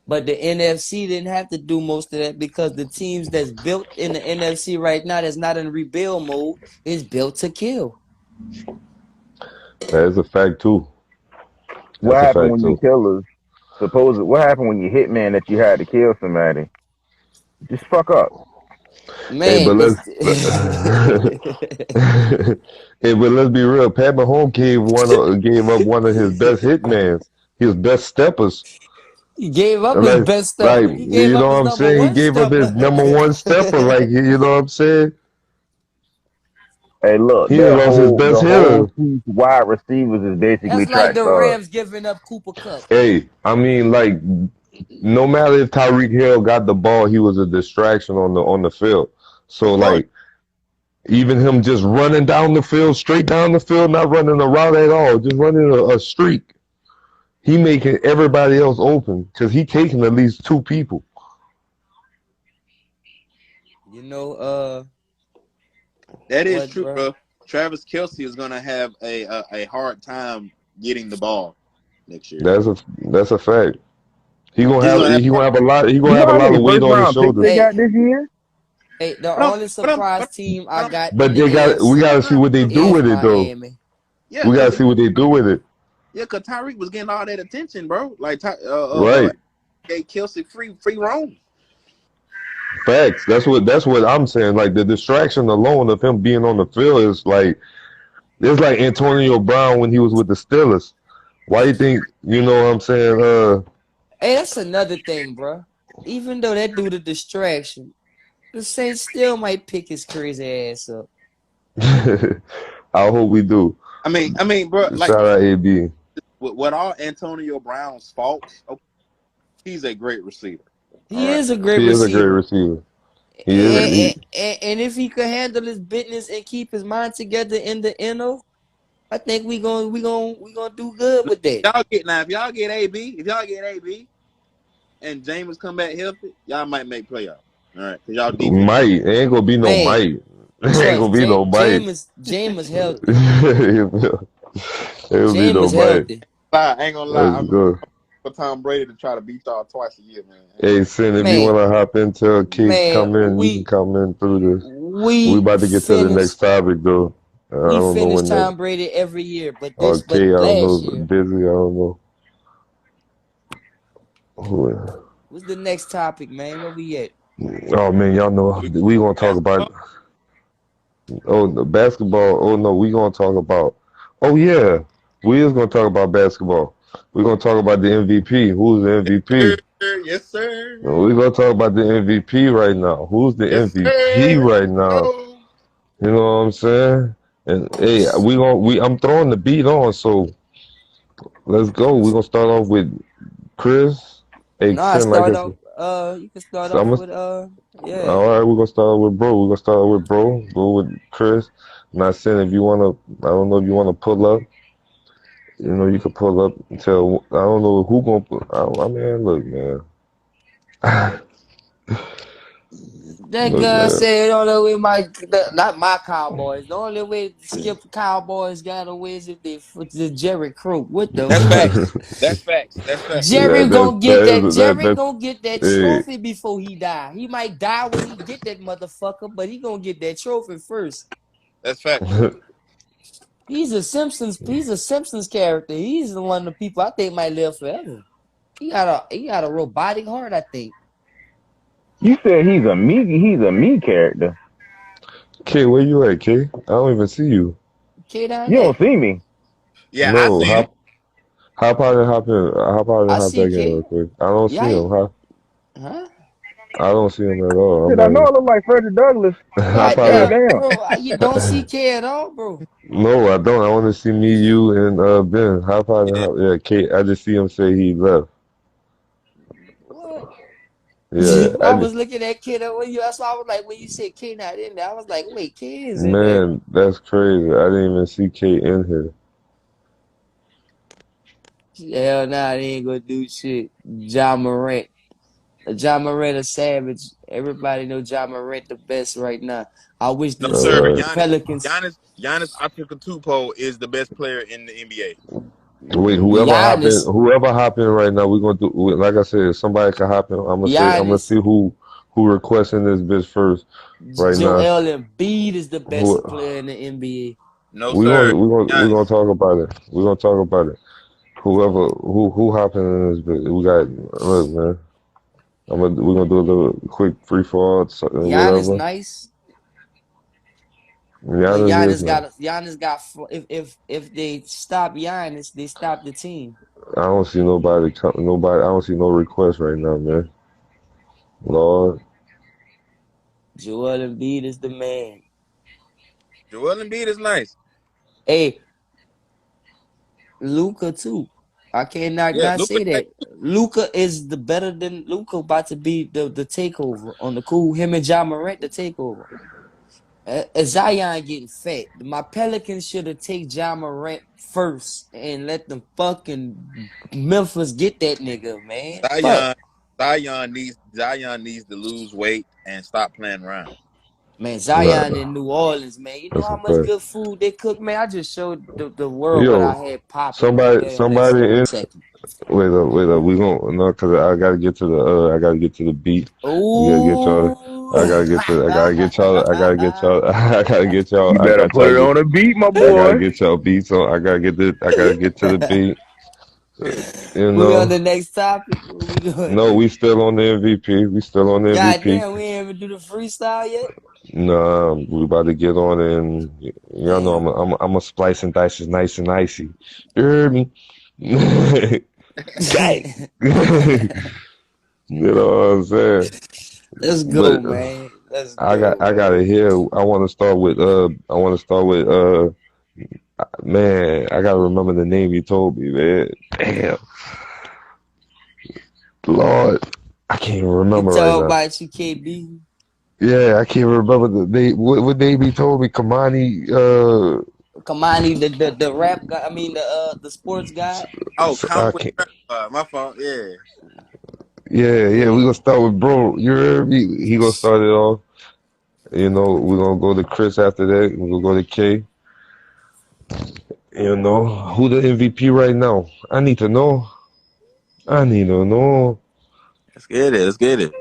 But the NFC didn't have to do most of that because the teams that's built in the NFC right now that's not in rebuild mode is built to kill. That is a fact too. What happened when you killers? What happened when you hit man that you had to kill somebody? Just fuck up. Man, hey, but let's be real. Pat Mahomes gave up one of his best hitmans, his best steppers. He gave up his best stepper. Like, you know what I'm saying? He gave up his number 1 stepper. Like, you know what I'm saying? Hey, look, he lost his best hitter. Wide receivers is basically that's like the Rams giving up Cooper Kupp. Hey, I mean, like, no matter if Tyreek Hill got the ball, he was a distraction on the field. So, like, even him just running down the field, straight down the field, not running a route at all, just running a streak. He making everybody else open because he taking at least 2 people. You know, that is true, bro. Travis Kelce is gonna have a hard time getting the ball next year. That's a fact. He gonna have a lot of weight on his shoulders. They got this year. Hey, the only surprise team I got. But we gotta see what they do with it though. Yeah, we gotta see what they do with it. Yeah, cause Tyreek was getting all that attention, bro. Like, right? Gave Kelce free roam. Facts. That's what I'm saying. Like the distraction alone of him being on the field is like, it's like Antonio Brown when he was with the Steelers. Why you think? You know what I'm saying? Hey, that's another thing, bro. Even though that dude a distraction, the Saints still might pick his crazy ass up. I hope we do. I mean, bro. Like, shout out AB. With all Antonio Brown's faults, he's a great receiver. He is a great receiver. And if he could handle his business and keep his mind together in the NO, I think we gonna do good with that. If y'all get AB, and James come back healthy, y'all might make playoffs. All right, cause y'all might. It ain't gonna be no might. It ain't gonna be no bite. James healthy. It'll be no bite. I ain't gonna lie. I'm for Tom Brady to try to beat y'all twice a year, man. Hey, Sin, if you wanna hop into a case, come in. You can come in through this. We about to get to the next topic, though. We finish Tom Brady every year, but this I don't know. last year, busy. I don't know. What's the next topic, man? Where we at? Oh man, y'all know we gonna talk about Basketball? the basketball. Oh no, we gonna talk about. Oh yeah, we is gonna talk about basketball. We gonna talk about the MVP. Who's the MVP? Yes, sir. We gonna talk about the MVP right now. Who's the Yes, MVP sir. right now? Oh. You know what I'm saying? And hey, I'm throwing the beat on, so let's go. We gonna start off with Chris. Hey, No, I Sin, like I start said, off. You can start so off with yeah. all right, we're gonna start with bro. We're gonna start with bro. Go with Chris. Not saying if you wanna, I don't know if you wanna pull up. You know, you could pull up until I don't know who gonna. I mean, look, man. That Look, girl man. said the only way not my Cowboys. The only way to skip Cowboys got away is if they put the Jerry Crook. What the That's fuck? facts. That's facts. That's facts. Jerry gonna get that. Jerry That's gonna get that hey, trophy before he die. He might die when he get that motherfucker, but he gonna get that trophy first. That's facts. He's a Simpsons. He's a Simpsons character. He's the one of the people I think might live forever. He got a robotic heart. I think. You said he's a me character. K, where you at, K? I don't even see you. K down You there. don't see me. Yeah, I No, seen him. hop out and hop in. Hop out and I hop see back in K. real quick. I don't see Yeah. him. Huh? I don't see him at all. I'm Shit, I know like, I look like Frederick Douglass. hop God out God and. damn, damn. bro. You don't see K at all, bro. No, I don't. I want to see me, you, and Ben. Hop out and Yeah. hop. Yeah, K. I just see him say he left. What? Yeah, I was looking at K when you. That's why I was like, when you said K not in there, I was like, wait, K is in there. man, that's crazy. I didn't even see K in here. Hell nah, they ain't gonna do shit. John Morant. John Morant a savage. Everybody know John Morant the best right now. I wish No, the sir. Uh, Giannis Antetokounmpo is the best player in the NBA. Wait, Giannis. whoever hop in right now, we gonna do. Like I said, if somebody can hop in. I'm gonna Giannis. see who requesting this bitch first right now. Joel Embiid is the Who best player in the NBA. No, sir. we Giannis. gonna talk about it. We gonna talk about it. Whoever who hopping in this bitch, we got. Look, man. We're gonna do a little quick free fall, Giannis whatever. nice, but Giannis is not. Giannis got if they stop Giannis, they stop the team. I don't see nobody. Nobody. I don't see no request right now, man. Lord, Joel Embiid is the man. Joel Embiid is nice. Hey, Luca too. I cannot Yeah, not Luka say nice. that. Luca is the better than Luca about to be the takeover on the cool. Him and John Morant the takeover. Zion getting fat. My Pelicans should have taken John Morant first and let them fucking Memphis get that nigga, man. Fuck. Zion, Zion needs to lose weight and stop playing around. Man, nah, Zion in New Orleans, man. You know that's how a much fact. good food they cook, man. I just showed the world what I Yo, had popping right there in that somebody in. 4 seconds. Wait up. We gon' no, cause I gotta get to the. I gotta get to the beat. We gotta get y'all. Ooh. I gotta get y'all. I gotta get y'all. I gotta get y'all. You better put it on a beat, my I gotta boy. get y'all beats on. I gotta get to the beat. You We on know. the next topic. What we No, doing? we still on the MVP. We still on the God MVP. damn, we ain't even do the freestyle yet. Nah, we about to get on it, and y'all know Damn. I'm a splice and dice is nice and icy. You heard me? Gang. You know what I'm saying? Let's But go, man. Let's go, I got man. it here. I want to start with man. I gotta remember the name you told me, man. Damn, Lord, I can't even You remember right talk now. about you, KB. Yeah, I can't remember the name. What name he told me? Kamani. Kamani, the rap guy. I mean the sports guy. Oh, I Conway. can't. My fault. Yeah. Yeah. We gonna start with bro. You heard me? He gonna start it off. You know, we're gonna go to Chris after that. We're gonna go to K. You know, who the MVP right now? I need to know. I need to know. Let's get it. Let's get it.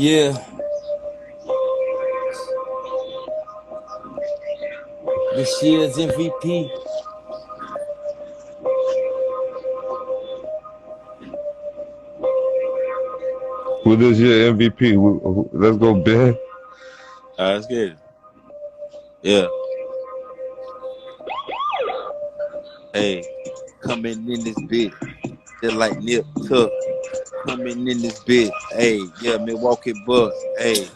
Yeah. This year's MVP. Who is your MVP? Let's go, Ben. Let's get it. Yeah. Hey, coming in this bit, just like Nip Tuck. Coming in this bit. Hey, yeah, Milwaukee Bucks. Hey,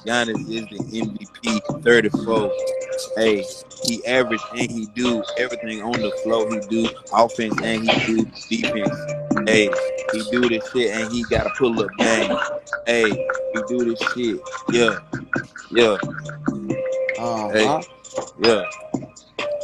Giannis is the MVP, 34. Hey, he average and he do everything on the floor. He do offense and he do defense. Hey, he do this shit and he got a pull up game. Hey, he do this shit. Yeah, yeah. Hey, yeah.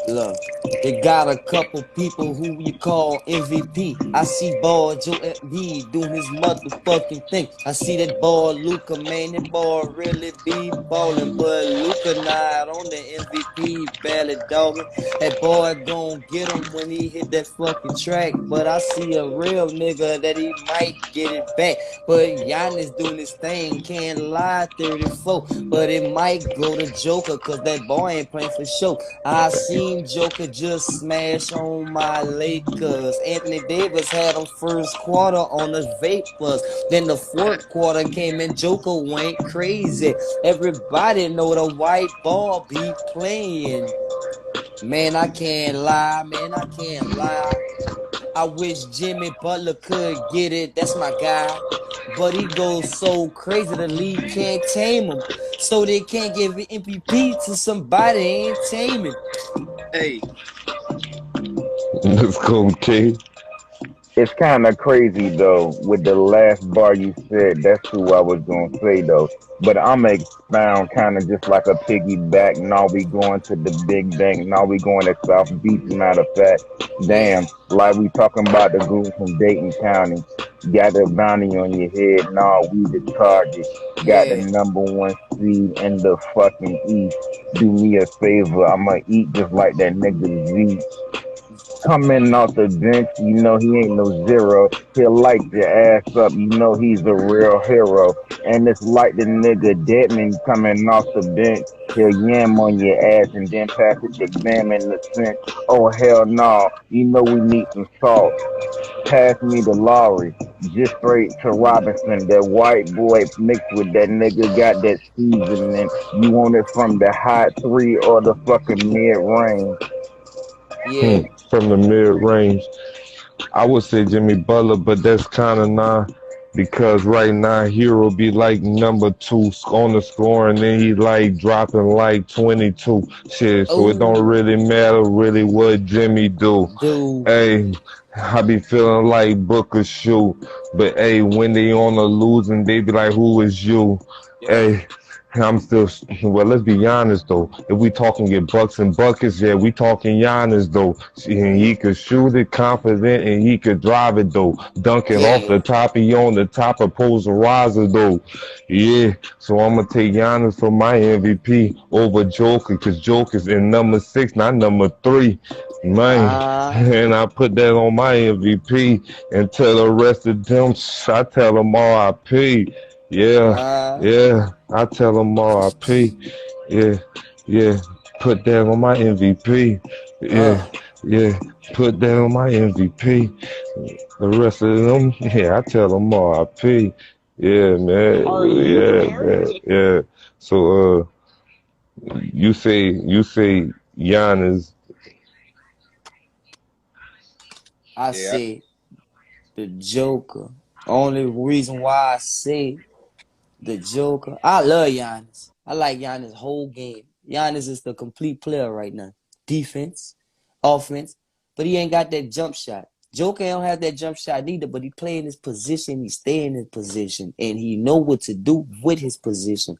Look, they got a couple people who you call MVP. I see ball Joe Embiid doing his motherfucking thing. I see that ball Luca, man, that ball really be balling, but Luca not on the MVP ballot, dog. That boy gon' get him when he hit that fucking track. But I see a real nigga that he might get it back. But Giannis doing his thing, can't lie, 34. But it might go to Joker, cause that boy ain't playing for show. I seen Joker just smash on my Lakers. Anthony Davis had him first quarter on the vapors. Then the fourth quarter came and Joker went crazy. Everybody know the white ball be playing. Man, I can't lie. Man, I can't lie. I wish Jimmy Butler could get it. That's my guy. But he goes so crazy the league can't tame him. So they can't give an MVP to somebody they ain't taming. Hey, Let's go, K. It's kind of crazy though with the last bar you said. That's who I was gonna say though. But I'm gonna expound kind of just like a piggyback. Now we going to the big bank. Now we going to South Beach. Matter of fact, Yeah. damn, like we talking about the group from Dayton County. Got the bounty on your head. Nah, we the target. Got the Yeah. #1 seed in the fucking East. Do me a favor. I'ma eat just like that nigga Z. Coming off the bench, you know he ain't no zero. He'll light your ass up, you know he's a real hero. And it's like the nigga Deadman coming off the bench. He'll yam on your ass and then pass it to Bam in the cinch. Oh hell no, you know we need some salt. Pass me the Lowry, just straight to Robinson. That white boy mixed with that nigga got that seasoning. You want it from the hot three or the fucking mid range? Yeah. From the mid range. I would say Jimmy Butler, but that's kind of not because right now Hero be like #2 on the score, and then he like dropping like 22 shit. So it don't Oh, really matter really what Jimmy do. dude. Hey, I be feeling like Booker shoe, but hey, when they on the losing, they be like, "Who is you?" yeah. Hey, I'm still well. Let's be honest though. If we talking get bucks and buckets, yeah, we talking Giannis though. And he could shoot it confident, and he could drive it though. Dunk it off Yeah. the top. He on the top of posterizer though. Yeah, so I'm gonna take Giannis for my MVP over Joker, cause Joker's in #6, not #3. Man, Uh, and I put that on my MVP and tell the rest of them, I tell them RIP. Yeah, uh, yeah, I tell them RIP. Yeah, yeah, put that on my MVP. Yeah, uh, yeah, put that on my MVP. The rest of them, yeah, I tell them RIP. Yeah, man. Yeah, man. Yeah. So, you say Giannis. I Yeah. say the Joker. Only reason why I say the Joker, I love Giannis. I like Giannis' whole game. Giannis is the complete player right now. Defense, offense, but he ain't got that jump shot. Joker don't have that jump shot either, but he play in his position, he stay in his position, and he know what to do with his position.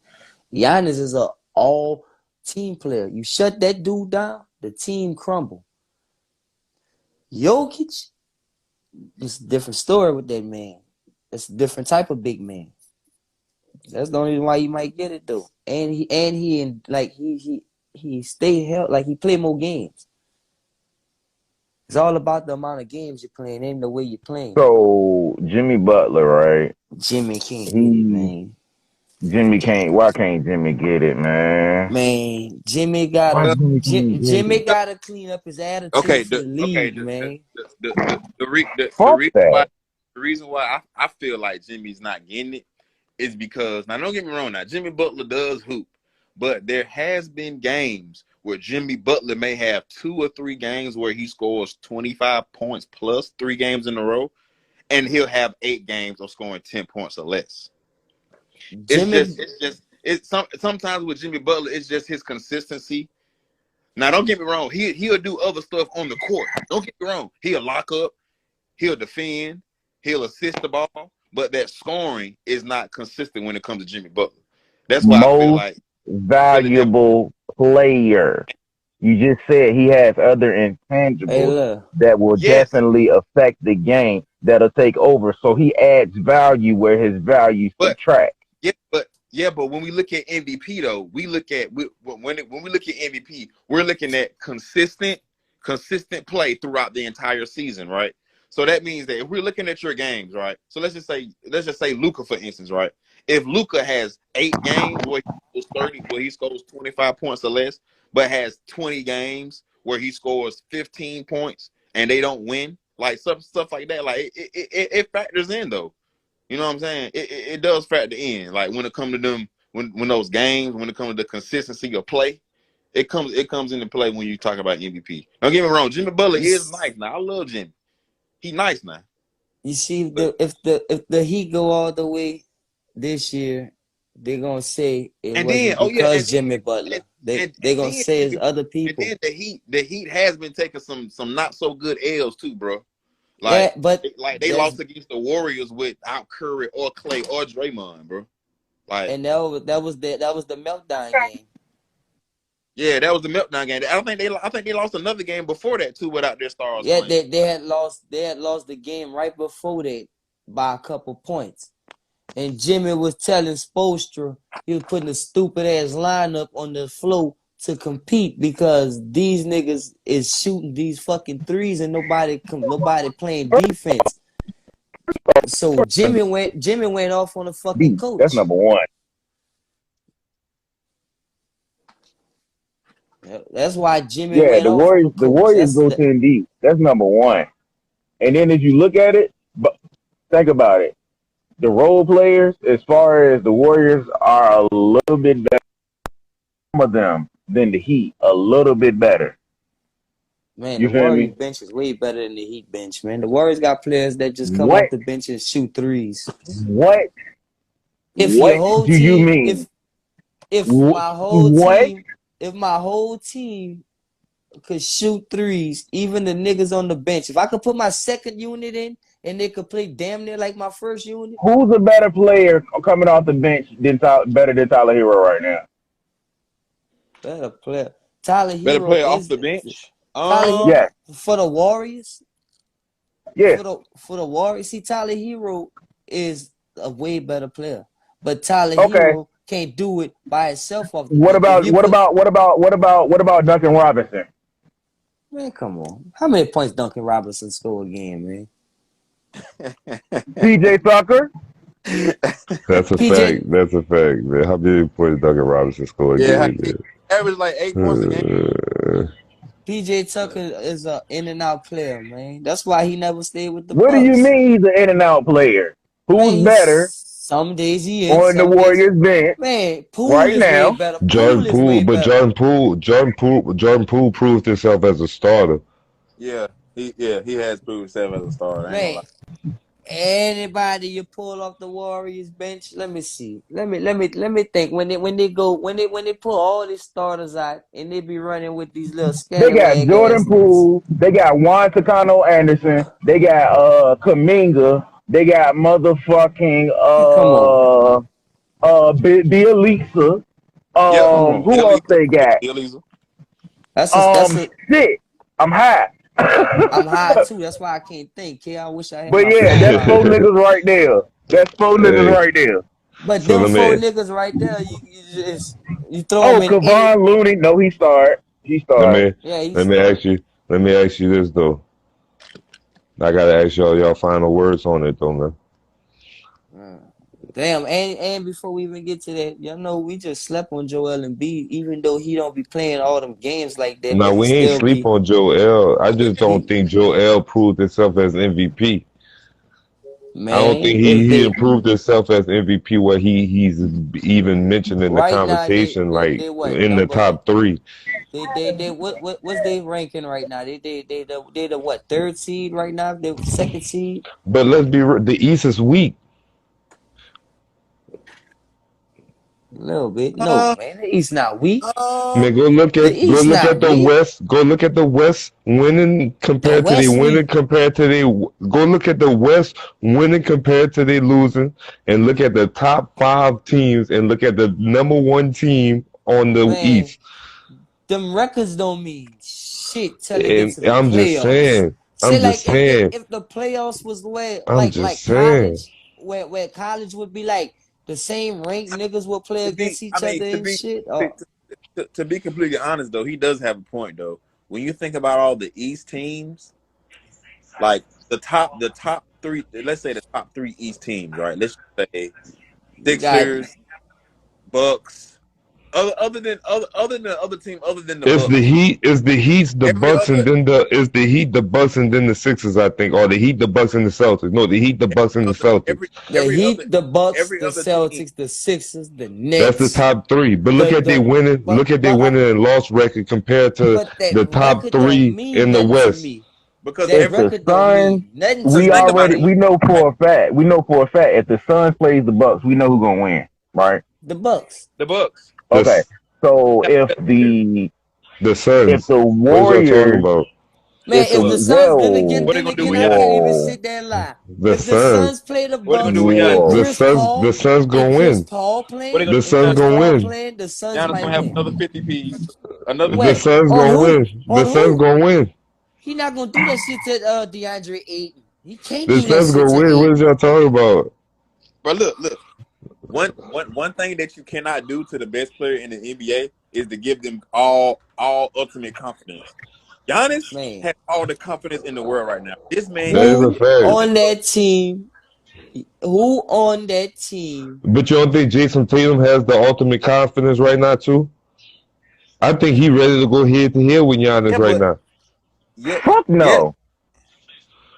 Giannis is a all team player. You shut that dude down, the team crumble. Jokic, it's a different story with that man. It's a different type of big man. That's the only reason why you might get it though. And like he stay held like he play more games. It's all about the amount of games you're playing, ain't the way you're playing. So Jimmy Butler, right? Jimmy can't get it, He man. Jimmy can't. Why can't Jimmy get it, man? Man, Jimmy Why gotta Jimmy can't get Jimmy it? gotta clean up his Okay, attitude for the league, man. the Fuck reason why that. I feel like Jimmy's not getting it is because now don't get me wrong, now Jimmy Butler does hoop, but there has been games where Jimmy Butler may have 2 or 3 games where he scores 25 points plus 3 games in a row, and he'll have 8 games of scoring 10 points or less. Jimmy, Sometimes with Jimmy Butler, it's just his consistency. Now, don't get me wrong. He'll do other stuff on the court. Don't get me wrong. He'll lock up. He'll defend. He'll assist the ball. But that scoring is not consistent when it comes to Jimmy Butler. That's why I feel Most like Philadelphia. valuable player. You just said he has other hey intangibles look, that will Yes, definitely affect the game that'll take over. So he adds value where his value but subtracts. but when we look at MVP though, when we look at MVP, we're looking at consistent play throughout the entire season, right? So that means that if we're looking at your games, right? So let's just say Luka, for instance, right? If Luka has 8 games where he scores 25 points or less, but has 20 games where he scores 15 points and they don't win, like stuff like that, like it factors in though. You know what I'm saying? It does factor in. Like when it comes to them, when those games, when it comes to the consistency of play, it comes into play when you talk about MVP. Don't get me wrong, Jimmy Butler you, is nice now. I love Jimmy. He nice now. you see But if the Heat go all the way this year, they're gonna say it and then wasn't oh yeah, because Jimmy Butler. They and gonna then say it's other people. the Heat has been taking some not so good L's too, bro. Yeah, but They that's lost against the Warriors without Curry or Clay or Draymond, bro. Like and that was the meltdown game. yeah, that was the meltdown game. I think they lost another game before that too without their stars Yeah, playing. they had lost the game right before that by a couple points. And Jimmy was telling Spoelstra he was putting a stupid ass lineup on the floor to compete because these niggas is shooting these fucking threes and nobody playing defense. So Jimmy went off on the fucking That's coach. number one. That's why Jimmy Yeah, went off on the The coach. Warriors go 10 deep. That's number one. And then as you look at it, but think about it. The role players, as far as the Warriors, are a little bit better, some of them, than the Heat. A little bit better. Man, You the feel Warriors me? bench is way better than the Heat bench, man. The Warriors got players that just come What? off the bench and shoot threes. What? If your What whole do you team, mean? if my whole What? team, if my whole team could shoot threes, even the niggas on the bench, if I could put my second unit in and they could play damn near like my first unit, Who's a better player coming off the bench better than Tyler Hero right now? better player. Tyler Better Hero player off is the bench. Tyler Yes. for the Warriors. Yes. For the Warriors, see, Tyler Hero is a way better player, but Tyler Okay. Hero can't do it by himself off the What bench. about Duncan Robinson? Man, come on, how many points Duncan Robinson score a game, man? PJ Tucker? That's a PJ, fact. That's a fact, man. How many points Duncan Robinson scored a Yeah, game, man? average like 8 points a game. PJ Tucker is an in and out player, man. That's why he never stayed with the What do you Bucks. mean he's an in and out player? Man, Who's better some days he in, on the some days. Warriors bench Man, Poole right is way now? better. Jordan Poole is way Poole, but better. Jordan Poole proved himself as a starter. Yeah, he has proved himself as a starter. I ain't gonna Man, lie. anybody you pull off the Warriors bench, let me see. Let me think. When they pull all these starters out and they be running with these little They got scallywag Jordan ass niggas. Poole. They got Juan Takano Anderson. They got Kaminga. They got motherfucking Come on. Bielisa. Yep. Come on. Who else they got? Bielisa. Shit. I'm high. I'm high too. That's why I can't think. Kid, I wish I had But my yeah, phone that's out. 4 niggas right there. That's 4 niggas Hey, right there. But so them let 4 me niggas right there, you throw Oh, them in any. Kevon Looney. No, he started. He let started. me Yeah, he let me started. ask you this though. I gotta ask y'all final words on it though, man. Damn, and before we even get to that, y'all know we just slept on Joel Embiid, even though he don't be playing all them games like that, Now but he we ain't still sleep be on Joel. I just don't think Joel proved himself as MVP. I don't think man. If he they improved himself as MVP where he's even mentioned in the right now, conversation, like they what in the number? top three. They what's they ranking right now? They the what third seed right now? They second seed. But let's be real, the East is weak. A little bit. No, Uh, man. The East not weak. Man, The go East look at not the weak. West. Go look at the West winning The compared to they West winning weak. compared to they. Go look at the West winning compared to they losing, and look at the top five teams, and look at the number one team on the Man, East. them records don't mean shit till it gets And to the I'm just playoffs. saying. Say I'm just like if saying. the playoffs was where I'm just like saying. college, where college would be like the same rank niggas will play to be, against I each mean, other and shit. Oh, to be completely honest though, he does have a point though. When you think about all the East teams, like the top three, let's say the top three East teams, right? Let's say you got Sixers, Bucks. Other than the other team, other than the It's the Bucks, Heat. It's the Heat, the every Bucks, and other then the Heat, the Bucks, and then the Sixers. I think, or the Heat, the Bucks, and the Celtics. No, the Heat, the Bucks, and the Celtics. the Heat, the Bucks, Every the other team. Celtics, the Sixers, the That's the Knicks. top three. But look at they winning. Look at they winning and loss record compared to That the top record don't three mean in the nothing to West. me. Because That If every the record don't Suns, mean nothing to because we think me, about already it. we man. know for a fact. We know for a fact if the Suns plays the Bucks, we know who's gonna win, right? The Bucks. The Bucks. Okay. The So the if Suns. the What is y'all talking Warriors, about? Man, if the Suns What they then gonna do again, with I can't Giannis? even whoa, sit there and lie. The If the Suns. Suns play the What they gonna do Bucks with Giannis? whoa. The Suns And gonna Chris win. Paul What they playing, gonna The do with Suns Giannis? gonna win. the Suns Giannis might gonna have win. another 50 piece. Another The 50. When? Suns On gonna who? win. The On Suns who? gonna win. He not gonna do that shit to DeAndre Ayton. He can't The do that Suns shit gonna to win. What is Ayton. y'all talking about? But look. One thing that you cannot do to the best player in the NBA is to give them all ultimate confidence. Giannis Man, has all the confidence in the world right now. This man That can is do a who fact. on that team? Who on that team? But you don't think Jason Tatum has the ultimate confidence right now too? I think he ready to go head to head with Giannis yeah, right but now. yeah, Fuck yeah. no.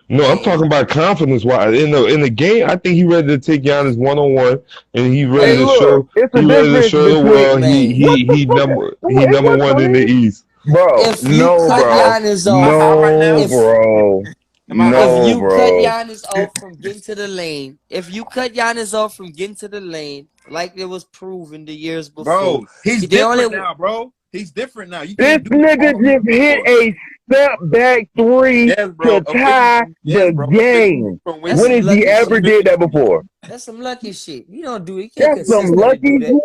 No, I'm Man, talking about confidence. Why in the game, I think he ready to take Giannis 1-on-1, and he Hey, ready to look, show it's a he ready to difference show the between world man. what the fuck. he Is number that one in the funny, East. bro? If you No, cut bro. Giannis Am I off, high right now? No, if bro. Am I high? if No, you cut bro. Giannis off from getting to the lane, if you cut Giannis off from getting to the lane, like it was proven the years before, Bro, he's they only different now, bro. He's different now. You This can't do nigga all just hit anymore. a step back three Yes, bro. to tie Yes, the bro. game. From that's When some has he lucky ever shit. did that before? That's some lucky shit. You don't do it. He can't That's some consistently do lucky that. shit.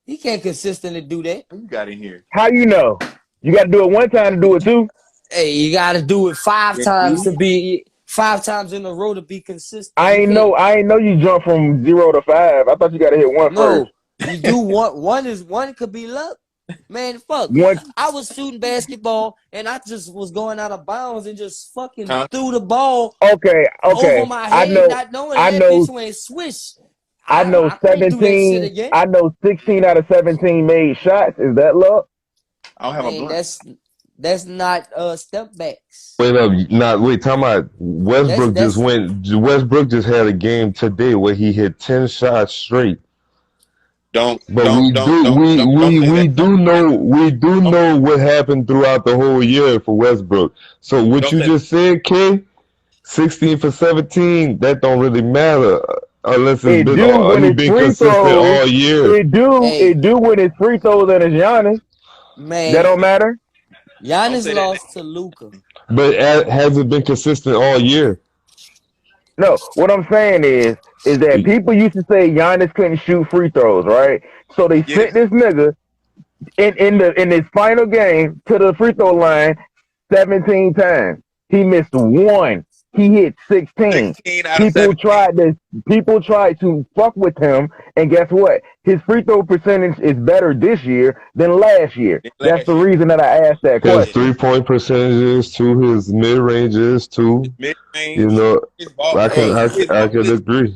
He can't consistently do that. you got in here. How you know? You got to do it one time to do it two. Hey, you gotta do it five times Indeed. to be 5 times in a row to be consistent. I You ain't can't. know. I ain't know you jump from 0 to 5. I thought you got to hit one first. No, you do one could be luck. Man, fuck. One. I was shooting basketball and I just was going out of bounds and just fucking Huh? threw the ball Okay. over Okay. my I head, know. not knowing I that know. bitch went swish. I know I can't do that shit 17. again. I know 16 out of 17 made shots. Is that luck? I don't have a Man, blunt. that's not step backs. Wait up, wait. Talking about Westbrook just That's went. Westbrook just had a game today where he hit 10 shots straight. Don't But don't don't don't don't don't say that. we do Don't, know what happened throughout the whole year for Westbrook. So what don't you say that. just said, K, 16 for 17, that don't really matter unless it's It been do when he it's been free consistent throws. all year. It do. hey It do when it's free throws and it's Giannis. That man. don't matter. Don't Giannis say that. lost to Luka. But has it been consistent all year? No, what I'm saying is that people used to say Giannis couldn't shoot free throws, right? So they Yes. sent this nigga in his final game to the free throw line 17 times. He missed one. He hit 16. 16 out of 17. People tried to fuck with him, and guess what? His free throw percentage is better this year than last year. That's the reason that I asked that His question. 3-point percentages too, his mid ranges too. Mid range. You know, His ball. I Look, can Hey, I, his I ball. can Listen, agree.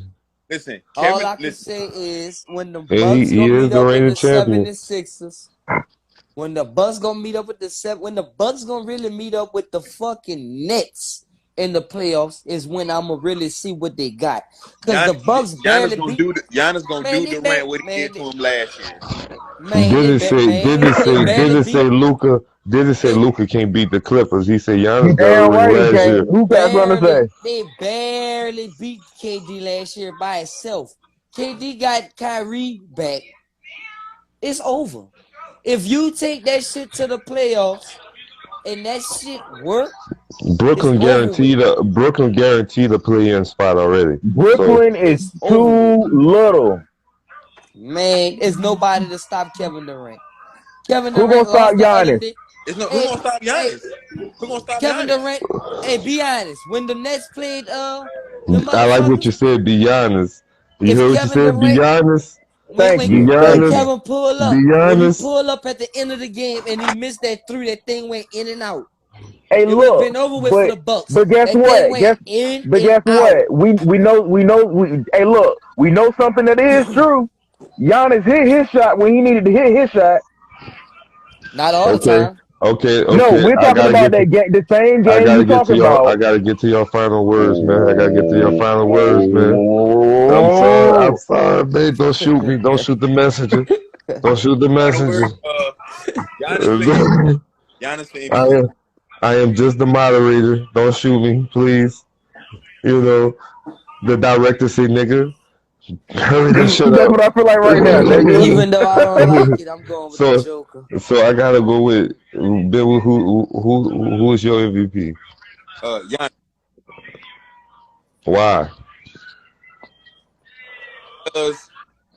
listen, All Kevin. I can Listen, say is when the And Bucks he gonna is meet the up with reigning the champion. 76ers, when the Bucks gonna meet up with the when the Bucks gonna really meet up with the fucking Nets in the playoffs is when I'm gonna really see what they got. Cause the Bucks barely beat. Giannis gonna Man, do they Durant what he man, did to him last year. man, they barely beat. Didn't say They Luca can't beat the Clippers. He said You Giannis got a damn ring right he last year. can't. Who got something to say? they barely beat KD last year by itself. KD got Kyrie back. It's over. If you take that shit to the playoffs and that shit work, it's over with. Brooklyn guaranteed the play-in spot already. So Brooklyn is It's over with. too little. Man, there's nobody to stop Kevin Durant. Kevin Who gonna Durant stop lost the other Giannis? day. Who Hey, gonna stop hey, Giannis? Who gonna stop Kevin Giannis? Durant. Hey, be honest. When the Nets played the I like what motherfuckers, you said, be honest. You if heard what you Kevin said, be Durant honest. Thank Be you. when Thank you. honest. Kevin pull up, Be when he honest. pull up at the end of the game and he missed that three, that thing went in and out. Hey, It would have look, been over with for the Bucks. but guess That thing what? went in But and guess out. what? Hey, look, we know something that is true. Giannis hit his shot when he needed to hit his shot. Not all the Okay. time. No, Okay. we're talking about that game, the same game you talking I about. gotta get to your final words, man. I gotta get to your final words, man. I'm Oh, sorry, babe. Don't shoot me. Don't shoot the messenger. Don't shoot the Final messenger. word, Giannis for MVP. Giannis for MVP. I am just the moderator. Don't shoot me, please. You know, the director say, nigga, hurry the shit that's up. what I feel like right now, nigga. Even though I don't like it, I'm going with the so, Joker. so I gotta go with Bill. Who is your MVP? Giannis. Why? Because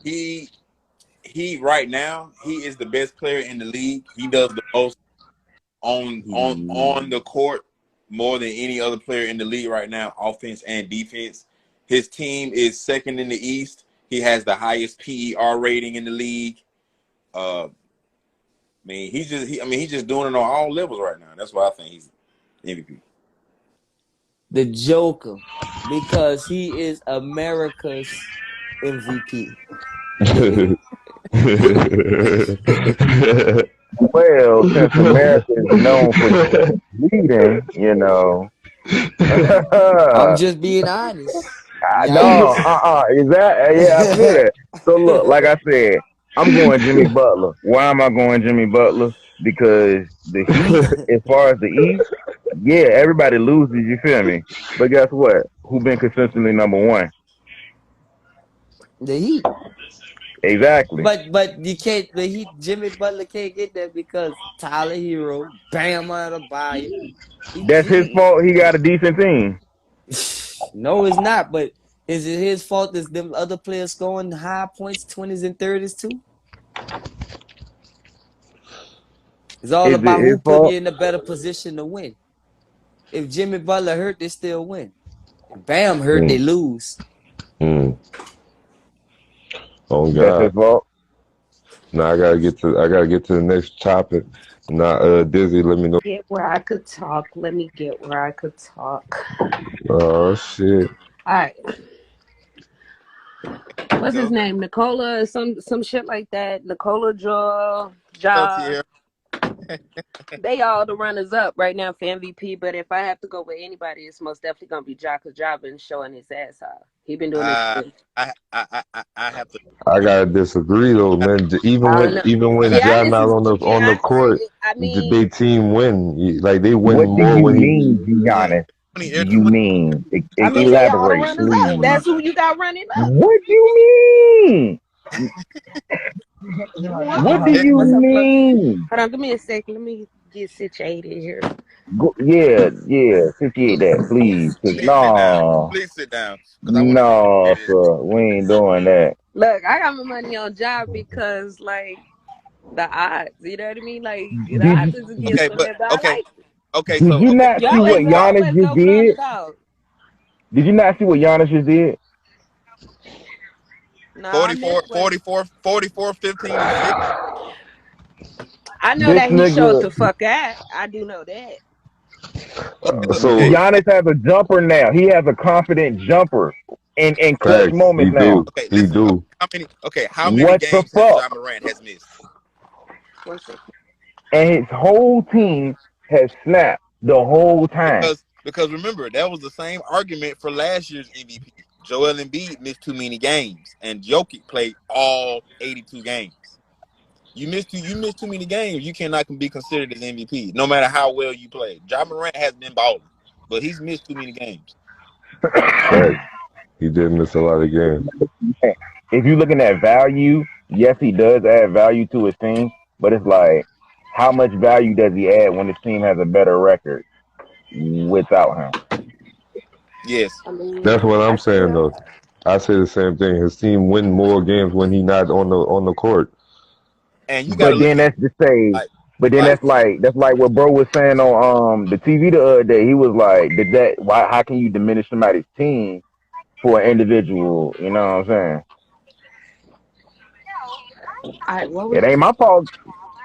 he right now he is the best player in the league. He does the most on the court more than any other player in the league right now, offense and defense. His team is second in the East. He has the highest PER rating in the league. He's just doing it on all levels right now. That's why I think he's MVP. The Joker, because he is America's MVP. Well, since America is known for leading, you know. I'm just being honest. No, exactly. Yeah, I feel that. So look, like I said, I'm going Jimmy Butler. Why am I going Jimmy Butler? Because the Heat, as far as the East, yeah, everybody loses. You feel me? But guess what? Who been consistently number one? The Heat. Exactly. But you can't. The Heat. Jimmy Butler can't get that because Tyler Hero, Bam Adebayo. That's his fault. He got a decent team. No, it's not. But is it his fault? Is them other players scoring high points, 20s and 30s too? It's all about who put you in a better position to win. If Jimmy Butler hurt, they still win. If Bam hurt, they lose. Oh God. That's his fault. Now I gotta get to the next topic. Now, Dizzy, let me know. Get where I could talk. Let me get where I could talk. Oh shit. All right. What's his name? Nicola, some shit like that. Nicola Ja. They all the runners up right now for MVP. But if I have to go with anybody, it's most definitely gonna be Ja, because Ja been showing his ass off. He been doing this. I have to. I gotta disagree though, man. Even when Ja not on the court, they team win. Like they win what more do you when mean, he. Giannis? Do you mean? Elaborate, please. up. That's who you got running up. What do you mean? What do you mean? Hold on, give me a second. Let me get situated here. Situate that, please. Please sit down. No, sir, we ain't doing that. Look, I got my money on Ja because, like, the odds. You know what I mean? Like, the odds is against him. Okay. Did you not see what Giannis just did? Did you not see what Giannis just did? 44, 15, and 6. I know that he showed the fuck at. I do know that. So Giannis has a jumper now. He has a confident jumper. in clutch Facts. He moments now. do. Okay, He listen. do. How many What the games has fuck? Ja Morant has missed? And his whole team has snapped the whole time. Because remember, that was the same argument for last year's MVP. Joel Embiid missed too many games, and Jokic played all 82 games. You missed too many games. You cannot be considered as MVP, no matter how well you played. Ja Morant has been balling, but he's missed too many games. Facts. He did miss a lot of games. If you're looking at value, yes, he does add value to his team, but it's like, how much value does he add when his team has a better record without him? Yes, That's what I'm saying though. I say the same thing. His team win more games when he's not on the court. and you got to look at That's to say, like, but then that's like what bro was saying on the TV the other day. He was like, how can you diminish somebody's team for an individual? You know what I'm saying? It ain't my fault.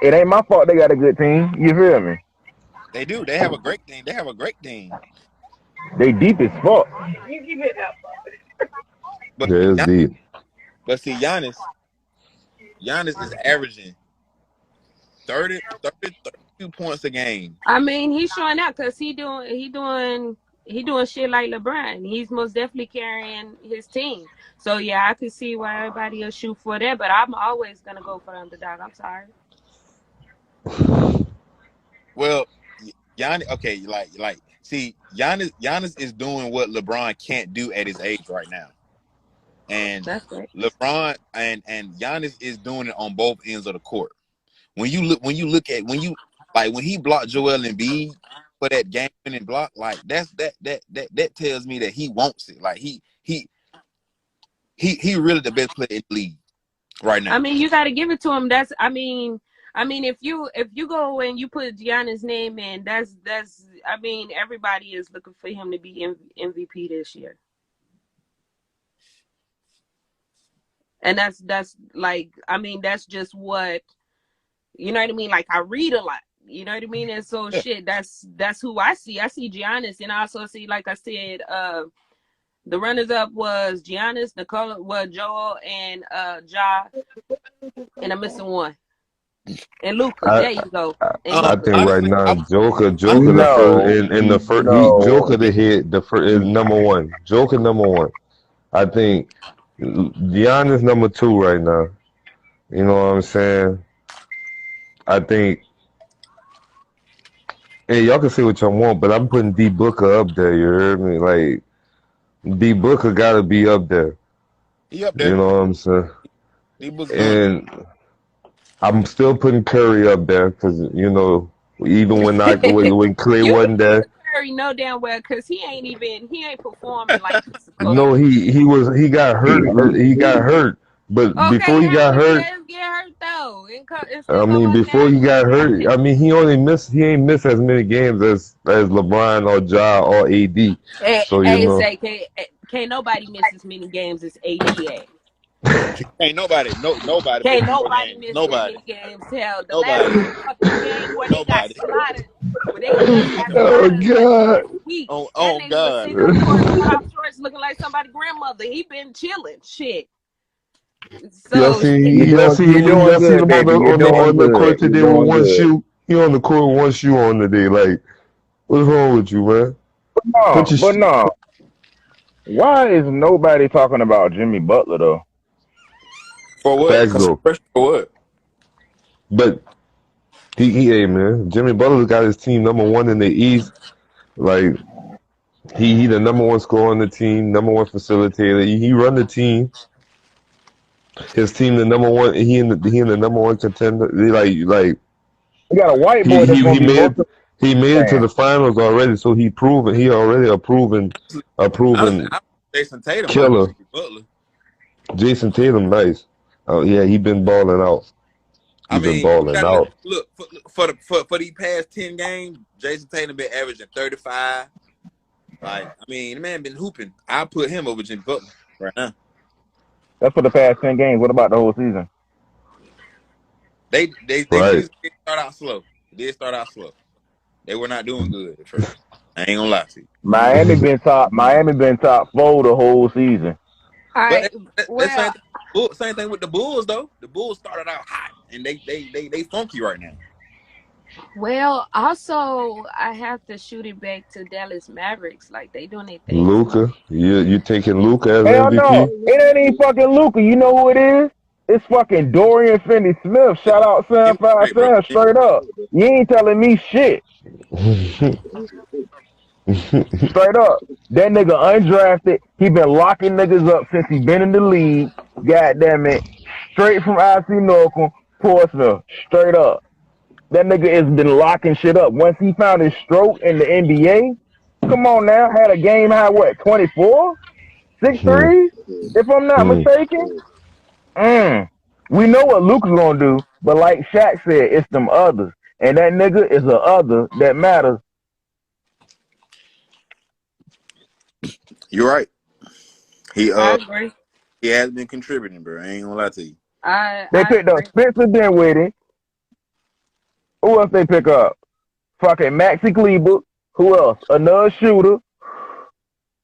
It ain't my fault they got a good team. You feel me? They do. They have a great team. They deep as fuck. But Yeah, it's deep. But see, Giannis is averaging 32 points a game. I mean, he's showing out because he doing shit like LeBron. He's most definitely carrying his team. So yeah, I could see why everybody will shoot for that. But I'm always gonna go for the underdog. I'm sorry. Well, Giannis, okay, see, Giannis is doing what LeBron can't do at his age right now, and LeBron and Giannis is doing it on both ends of the court. When you look at when he blocked Joel Embiid for that game-winning block, like that tells me that he wants it. Like he really the best player in the league right now. I mean, you got to give it to him. I mean, if you go and you put Giannis' name in, that's. I mean, everybody is looking for him to be MVP this year, and that's like, I mean, that's just what, you know what I mean. Like, I read a lot, you know what I mean, and so shit. That's who I see. I see Giannis, and I also see, like I said, the runners-up was Giannis, Nikola, Joel, and Ja, and I'm missing one. And Luka, there you go. I think right now, Joker in the first, Joker the hit the first is number one. Joker number one. I think Giannis number two right now. You know what I'm saying? I think. Hey, y'all can say what y'all want, but I'm putting D Booker up there. You heard me? Like, D Booker gotta be up there. He up there. You know what I'm saying? D Booker. And I'm still putting Curry up there because, you know, even when Clay wasn't there. Curry no damn well because he ain't performing like he's supposed to. No, he got hurt. He got hurt. But before he got hurt, I mean, before he got hurt, I mean, he ain't missed as many games as LeBron or Ja or AD. So you know, can't nobody miss as many games as AD. Ain't nobody. Nobody. Can't nobody miss nobody. Games. Hell, the last fucking game where they got slaughtered. Oh God. Oh God. Shorts looking like somebody's grandmother. He been chilling. Shit. So y'all see him on the court today with one shoe. He on the court with one shoe on today. Like, what's wrong with you, man? No. Why is nobody talking about Jimmy Butler though? For what? Facts, though. For what? But hey man, Jimmy Butler got his team number one in the East. Like he the number one scorer on the team, number one facilitator. He run the team. His team the number one. He in the number one contender. Like he got a white boy. He made it to the finals already. So he already a proven Jason Tatum killer. Butler. Jason Tatum, nice. Oh yeah, he been balling out. Been balling out. Look for these past 10 games, Jason Tatum been averaging 35. Like, I mean, the man been hooping. I put him over Jimmy Butler right now. That's for the past 10 games. What about the whole season? They did start out slow. They were not doing good at first. I ain't gonna lie to you. Miami been top 4 the whole season. All But right. that Well, same thing with the Bulls though. The Bulls started out hot and they funky right now. also I have to shoot it back to Dallas Mavericks. Like they doing their thing. Luca, you taking Luca as Hell no, MVP? it ain't even fucking Luca. You know who it is? It's fucking Dorian Finney-Smith. Shout out Sam Give me Five straight, bro. Sam straight up. You ain't telling me shit. Straight up. That nigga undrafted. He been locking niggas up since he been in the league. God damn it. Straight from IC Norcom, Portsmouth. Straight up. That nigga has been locking shit up. Once he found his stroke in the NBA, come on now, had a game high, what, 24? 6 threes? If I'm not mistaken? We know what Luka's gonna do, but like Shaq said, it's them others. And that nigga is a other that matters. You're right. I agree. He has been contributing, bro. I ain't gonna lie to you. They I picked up agree. Spencer Dinwiddie. Who else they pick up? Fucking Maxi Kleber. Who else? Another shooter.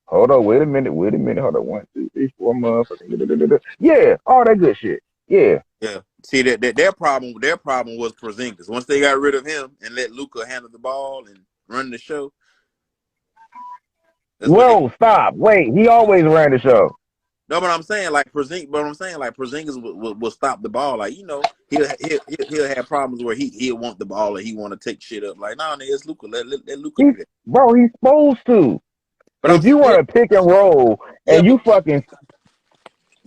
Hold on, wait a minute. Hold on, 1, 2, 3, 4, motherfucking. Yeah, all that good shit. Yeah. Yeah. See that their problem was Porzingis. Once they got rid of him and let Luka handle the ball and run the show. Whoa, stop. Wait, he always ran the show. No, but I'm saying like Porzingis will stop the ball. Like, you know, he'll have problems where he'll want the ball and he want to take shit up. Like, nah, nigga, it's Luka. Let Luka do that. Bro, he's supposed to. But if you want to pick and roll and you fucking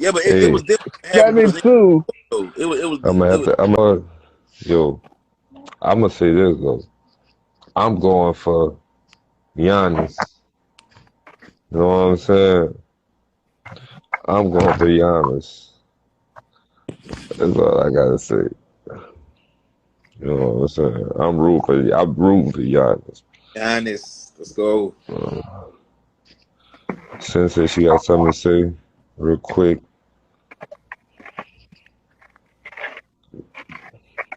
it was different having Porzingis. I'm gonna say this though. I'm going for Giannis. You know what I'm saying? I'm going for Giannis. That's all I gotta say. You know what I'm saying? I'm rooting for Giannis. Giannis, let's go. Sensei, she got something to say real quick.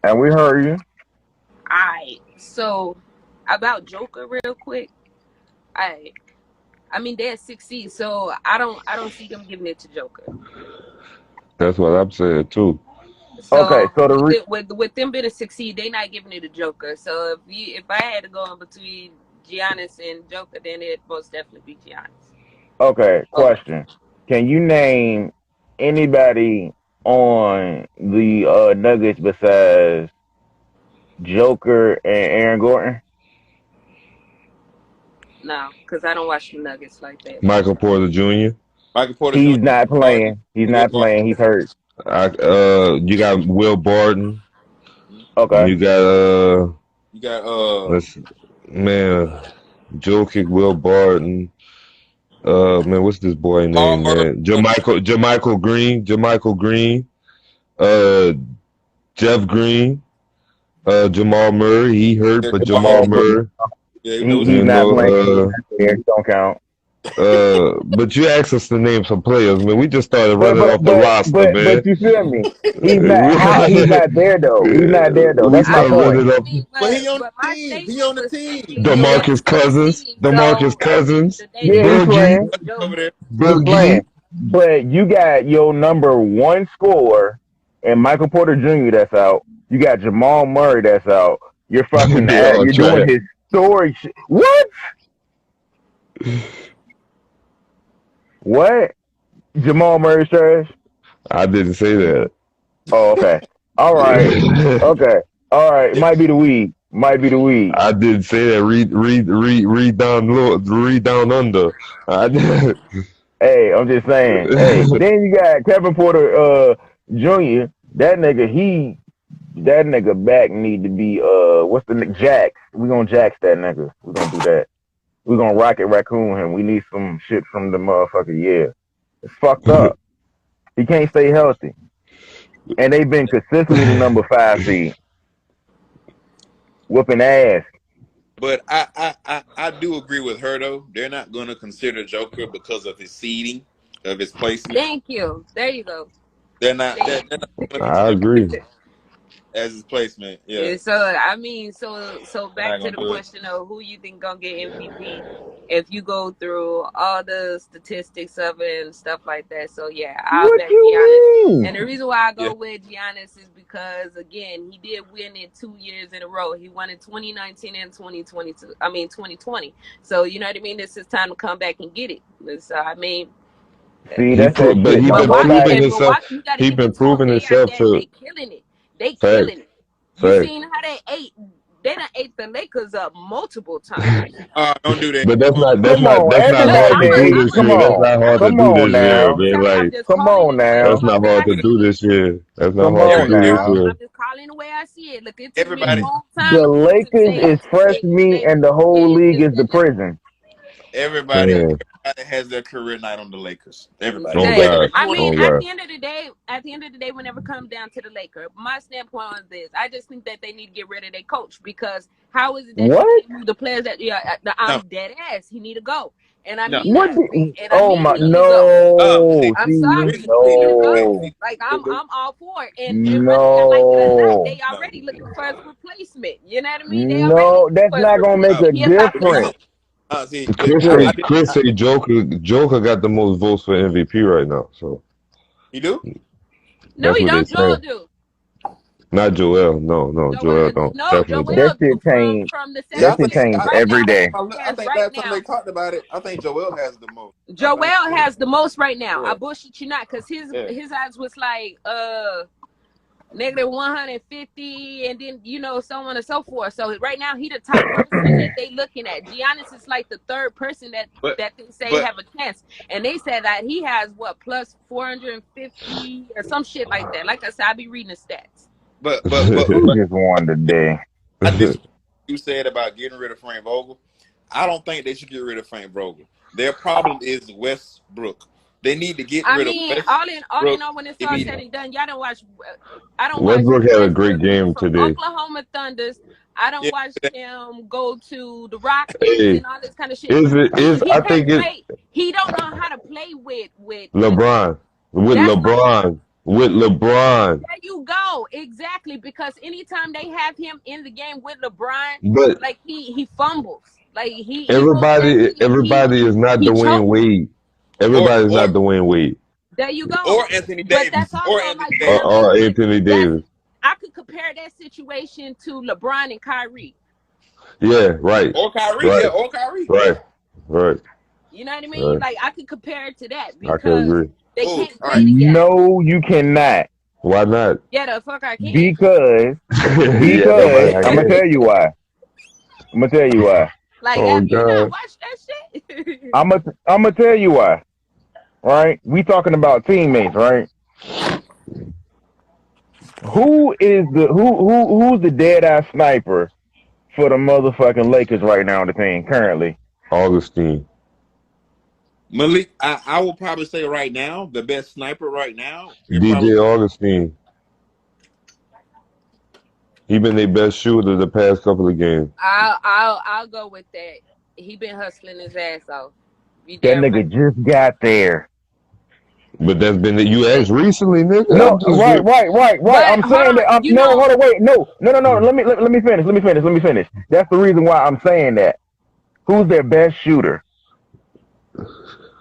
And we heard you. Alright. So about Joker real quick. I mean they're 6 seeds, so I don't see them giving it to Joker. That's what I'm saying too. So okay, so with them being a 6 seed, they not giving it to Joker. So if I had to go in between Giannis and Joker, then it most definitely be Giannis. Okay, question. Can you name anybody on the Nuggets besides Joker and Aaron Gordon? No, because I don't watch the Nuggets like that. Michael Porter Jr. He's not playing. He's not playing. He's hurt. You got Will Barton. Okay. You got Jokic, Will Barton. Man, what's this boy name, man? Jermichael Green. Jeff Green. Jamal Murray. He hurt, but Jamal Murray. He's not playing. He don't count. But you asked us to name some players, man. We just started running off the roster, man. But you feel me? He's not there though. He's not there though. That's my point. But he on the team. He on the team. DeMarcus Cousins. Yeah, he's playing. But you got your number 1 scorer and Michael Porter Jr. that's out. You got Jamal Murray that's out. You're fucking you're doing his story. What? What? Jamal Murray's trash? I didn't say that. Oh, okay. All right. Okay. All right. Might be the weed. I didn't say that. Read down under. Hey, I'm just saying. Hey, then you got Kevin Porter Jr. That nigga back need to be what's the Jax? We gonna Jax that nigga. We gonna do that. We gonna Rocket Raccoon him. We need some shit from the motherfucker. Yeah, it's fucked up. He can't stay healthy, and they've been consistently the number 5 seed, whooping ass. But I do agree with her though. They're not gonna consider Joker because of his seeding, of his placement. Thank you. There you go. They're not. I agree. as his placement. Yeah. And so I mean, so They're back not to gonna the do it. question of who you think gonna get MVP. If you go through all the statistics of it and stuff like that, so yeah, I'll What bet you Giannis. mean? And the reason why I go Yeah. with Giannis is because again, he did win it 2 years in a row. He won in 2019 and 2022. I mean 2020. So you know what I mean. This is time to come back and get it. So I mean, See, that's that But shit. he been Milwaukee proving and himself. Milwaukee, you got to He give been it to them. proving They himself they to killing it. They fact, killing it. You fact. seen how they ate? They done ate the Lakers up multiple times. Don't do that. But that's Don't do not that. that's Come not on, that's not No, hard everybody to been do ate. this Come year. That's on, not hard to come do on this year, now, man. I'm Like just come calling on it the way now, that's the not way hard I to But do see it. this year. That's not come hard to on every, do this every, now. year. I'm just calling the way I see it. Look, it took me a everybody, long time The to Lakers is fresh say meat, and the whole this, league this, is the and that. prison. everybody, Man, everybody has their career night on the Lakers. Everybody. oh Hey, Whether God, you I want mean, oh at God. the end of the day, whenever it comes down to the Lakers, my standpoint on this, I just think that they need to get rid of their coach because how is it that What? you can't move the players that no, I'm dead ass. He need to go, and I no. mean What? that, and I Oh mean my! he need to go. No, See, I'm see, sorry, reason, he see, need to see, go. no, see, Like the, I'm all for it, and whether you like it or not, no, they no, already looking for his replacement. You know what I mean? They already no. looking That's for his not gonna make no. a replacement. He a top The reason, difference. talent. see, Chris I say did, Chris say Joker got the most votes for MVP right now. So you do? No, that's he what they don't. Joel say. do. Not Joel. No, Joel, Joel don't. no, Definitely don't. Joel That shit do change. from the Yeah, That I shit think, 76 change I right think, every now. I think, day. I Has think right last time they now. talked about it, I think Joel has the most. I think, Joel has the most right now. I yeah, bullshit you not, cause yeah. his odds was like negative 150, and then so on and so forth. So right now he the top person that they looking at. Giannis is like the third person But, that they say but, have a chance, and they said that he has what plus 450 or some shit like that. Like I said, I be reading the stats. Who but just won today? I disagree with what you said about getting rid of Frank Vogel. I don't think they should get rid of Frank Vogel. Their problem is Westbrook. They need to get I rid of mean, all in Westbrook all, when it's all said immediately. and done, y'all don't watch. I don't watch Westbrook had a great Westbrook go game from today. Oklahoma Thunders. I don't Yeah, watch him go to the Rockets Hey, and all this kind of shit. is it is He I can't think it play. He don't know how to play with. LeBron with That's my point. LeBron with LeBron. There you go. Exactly, because anytime they have him in the game with LeBron, But like he fumbles. Like he most everybody is not he Dwayne chokes. Wade. or Everybody is or not Dwayne Wade There you go. or Anthony But that's Davis or also Anthony like Davis. or Anthony that's Davis. I could compare that situation to LeBron and Kyrie. Yeah, right, Or Kyrie, yeah, right, or Kyrie, yeah. right, right, You know what I mean? right. Like I could compare it to that I can because agree. they Oh, can't all play right. together. No, you cannot. Why not? Yeah, the fuck I can. Because Yeah, the fuck I I'm gonna can. tell you why. I'm gonna tell you why. Like, Oh have you not God. watched that shit? I'm gonna tell you why. Right? We talking about teammates, right? Who's the dead eye sniper for the motherfucking Lakers right now on the team currently? Augustine. Malik, I will probably say right now, the best sniper right now, it probably DJ Augustine. He been their best shooter the past couple of games. I'll go with that. He been hustling his ass off. You That damn nigga right. just got there. But that's been you asked recently, nigga. No, I'm just right. But I'm hold saying on, that. No, hold on, wait, no. Let me finish. That's the reason why I'm saying that. Who's their best shooter?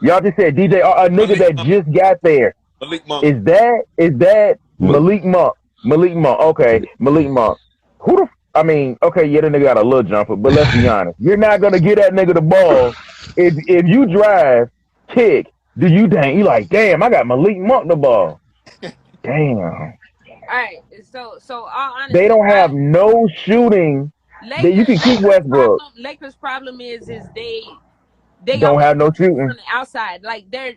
Y'all just said DJ, a nigga Malik that Monk. just got there. Malik Monk. Is that Malik Monk? Malik Monk. Okay, Malik Monk. Okay, yeah, the nigga got a little jumper, but let's be honest. You're not gonna get that nigga the ball if you drive, kick. You like, damn, I got Malik Monk the ball. Damn. all right. So all honesty, They don't have no shooting. You can keep Westbrook. Lakers' problem is they Don't always have no shoot shooting. from the outside. Like they're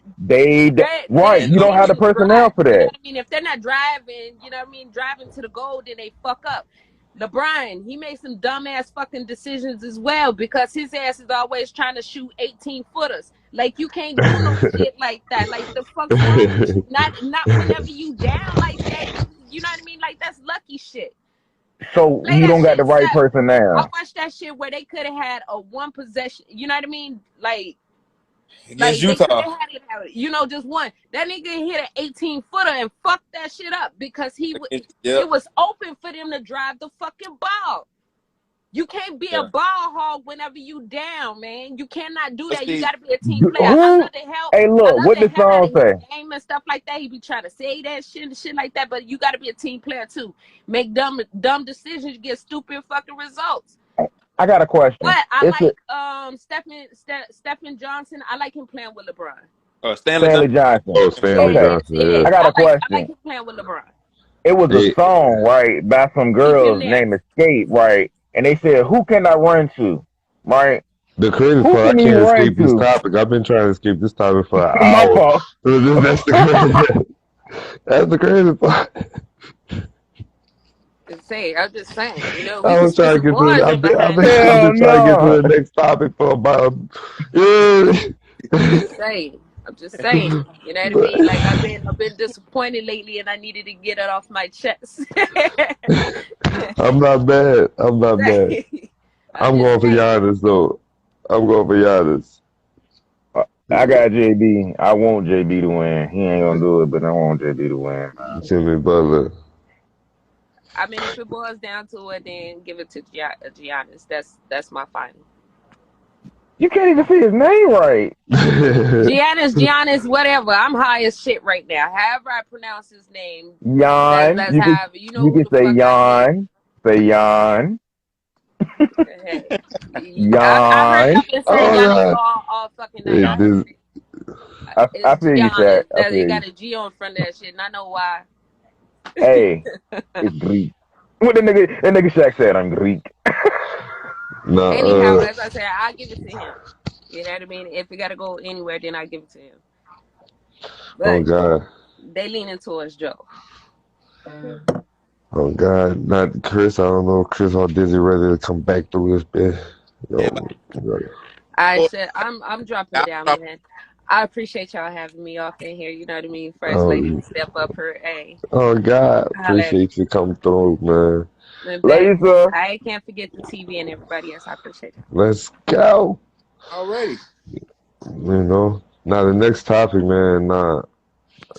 Right. You don't have the personnel for You know that. what I mean? If they're not driving, you know what I mean, driving to the goal, then they fuck up. LeBron, he made some dumbass fucking decisions as well because his ass is always trying to shoot 18-footers. Like you can't do no shit like that. Like the fuck's wrong with you? Not whenever you down like that. You know what I mean? Like that's lucky shit. So Play you that don't got shit the right safe. personnel. I watched that shit where they could have had a one possession. You know what I mean? Like Against They could Utah. have had it out. You know, just one. That nigga hit an 18-footer and fucked that shit up because it was open for them to drive the fucking ball. You can't be a ball hog whenever you down, man. You cannot do that. You got to be a team player. I love the help. Hey, look, what the song out of say? his game and stuff like that. He be trying to say that shit like that, but you got to be a team player too. Make dumb decisions, get stupid fucking results. I got a question. But I like Stephen Johnson. I like him playing with LeBron. Stanley Johnson. Oh, Stanley Johnson. Yeah. I got a question. I like him playing with LeBron. It was a song, right, by some girls named Escape, right? And they said, "Who can I run to?" Right? The crazy part, I can't escape this topic. I've been trying to escape this topic for an hour. That's the crazy part. I'm just saying, you know. I was trying to get to. I've been trying to get to the next topic for about. I'm just saying. You know what I mean? Like I've been disappointed lately, and I needed to get it off my chest. I'm not bad. I'm going for Giannis though. I'm going for Giannis. I got JB. I want JB to win. He ain't gonna do it, but I want JB to win. Jimmy Butler. I mean, if it boils down to it, then give it to Giannis. That's my final. You can't even say his name right. Giannis, whatever. I'm high as shit right now. However I pronounce his name. Jan. You can say Jan. Say Jan. Jan. I heard you say Giannis all fucking night. I feel you, Shaq. You got a G on front of that shit, and I know why. Hey, it's Greek. What that nigga Shaq said, I'm Greek. No, anyhow, as I said, I'll give it to him. You know what I mean? If it got to go anywhere, then I'll give it to him. But oh, God. They leaning towards Joe. Oh, God. Not Chris. I don't know if Chris or Dizzy ready to come back through this bit. I said, I'm dropping down, man. I appreciate y'all having me off in here. You know what I mean? First lady, step up her. Hey. Oh, God. Appreciate you coming through, man. Lisa. I can't forget the TV and everybody else. I appreciate it. Let's go. Already. You know, now the next topic, man.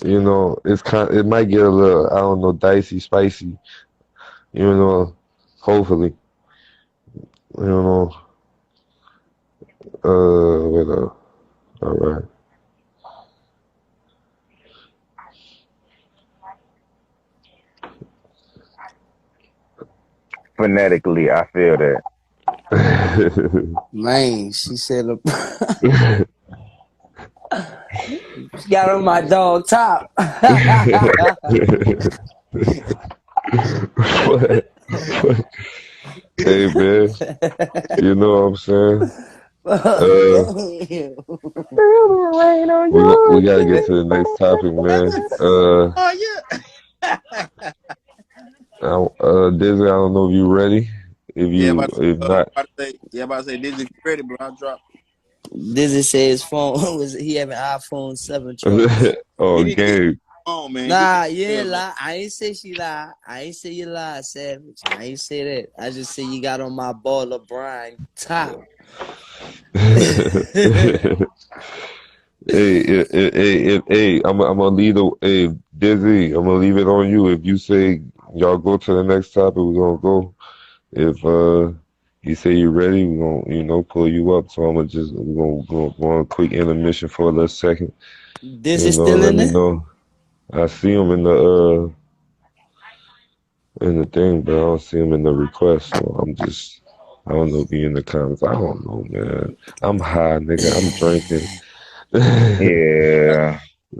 You know, it might get a little, I don't know, dicey, spicy. You know, hopefully. You know. All right. Phonetically, I feel that. Man, she said, she got on my dog top. Hey, man. You know what I'm saying? We gotta get to the next topic, man. Dizzy, I don't know if you ready. If not, about to say Dizzy, if you ready, bro, I'll drop. Dizzy said his phone he have an iPhone 7 trouble. Oh, Gabe. Oh, man. Nah, yeah, lie. I ain't say she lie. I ain't say you lie, Savage. I ain't say that. I just say you got on my ball LeBron top. Hey, I'm gonna leave Dizzy, I'm gonna leave it on you. If you say y'all go to the next topic, we're gonna go. If you say you're ready, we're gonna, pull you up. So we're gonna go on a quick intermission for a little second. Dizzy still in there? Know. I see him in the thing, but I don't see him in the request. So I don't know if he in the comments. I don't know, man. I'm high, nigga. I'm drinking. Yeah.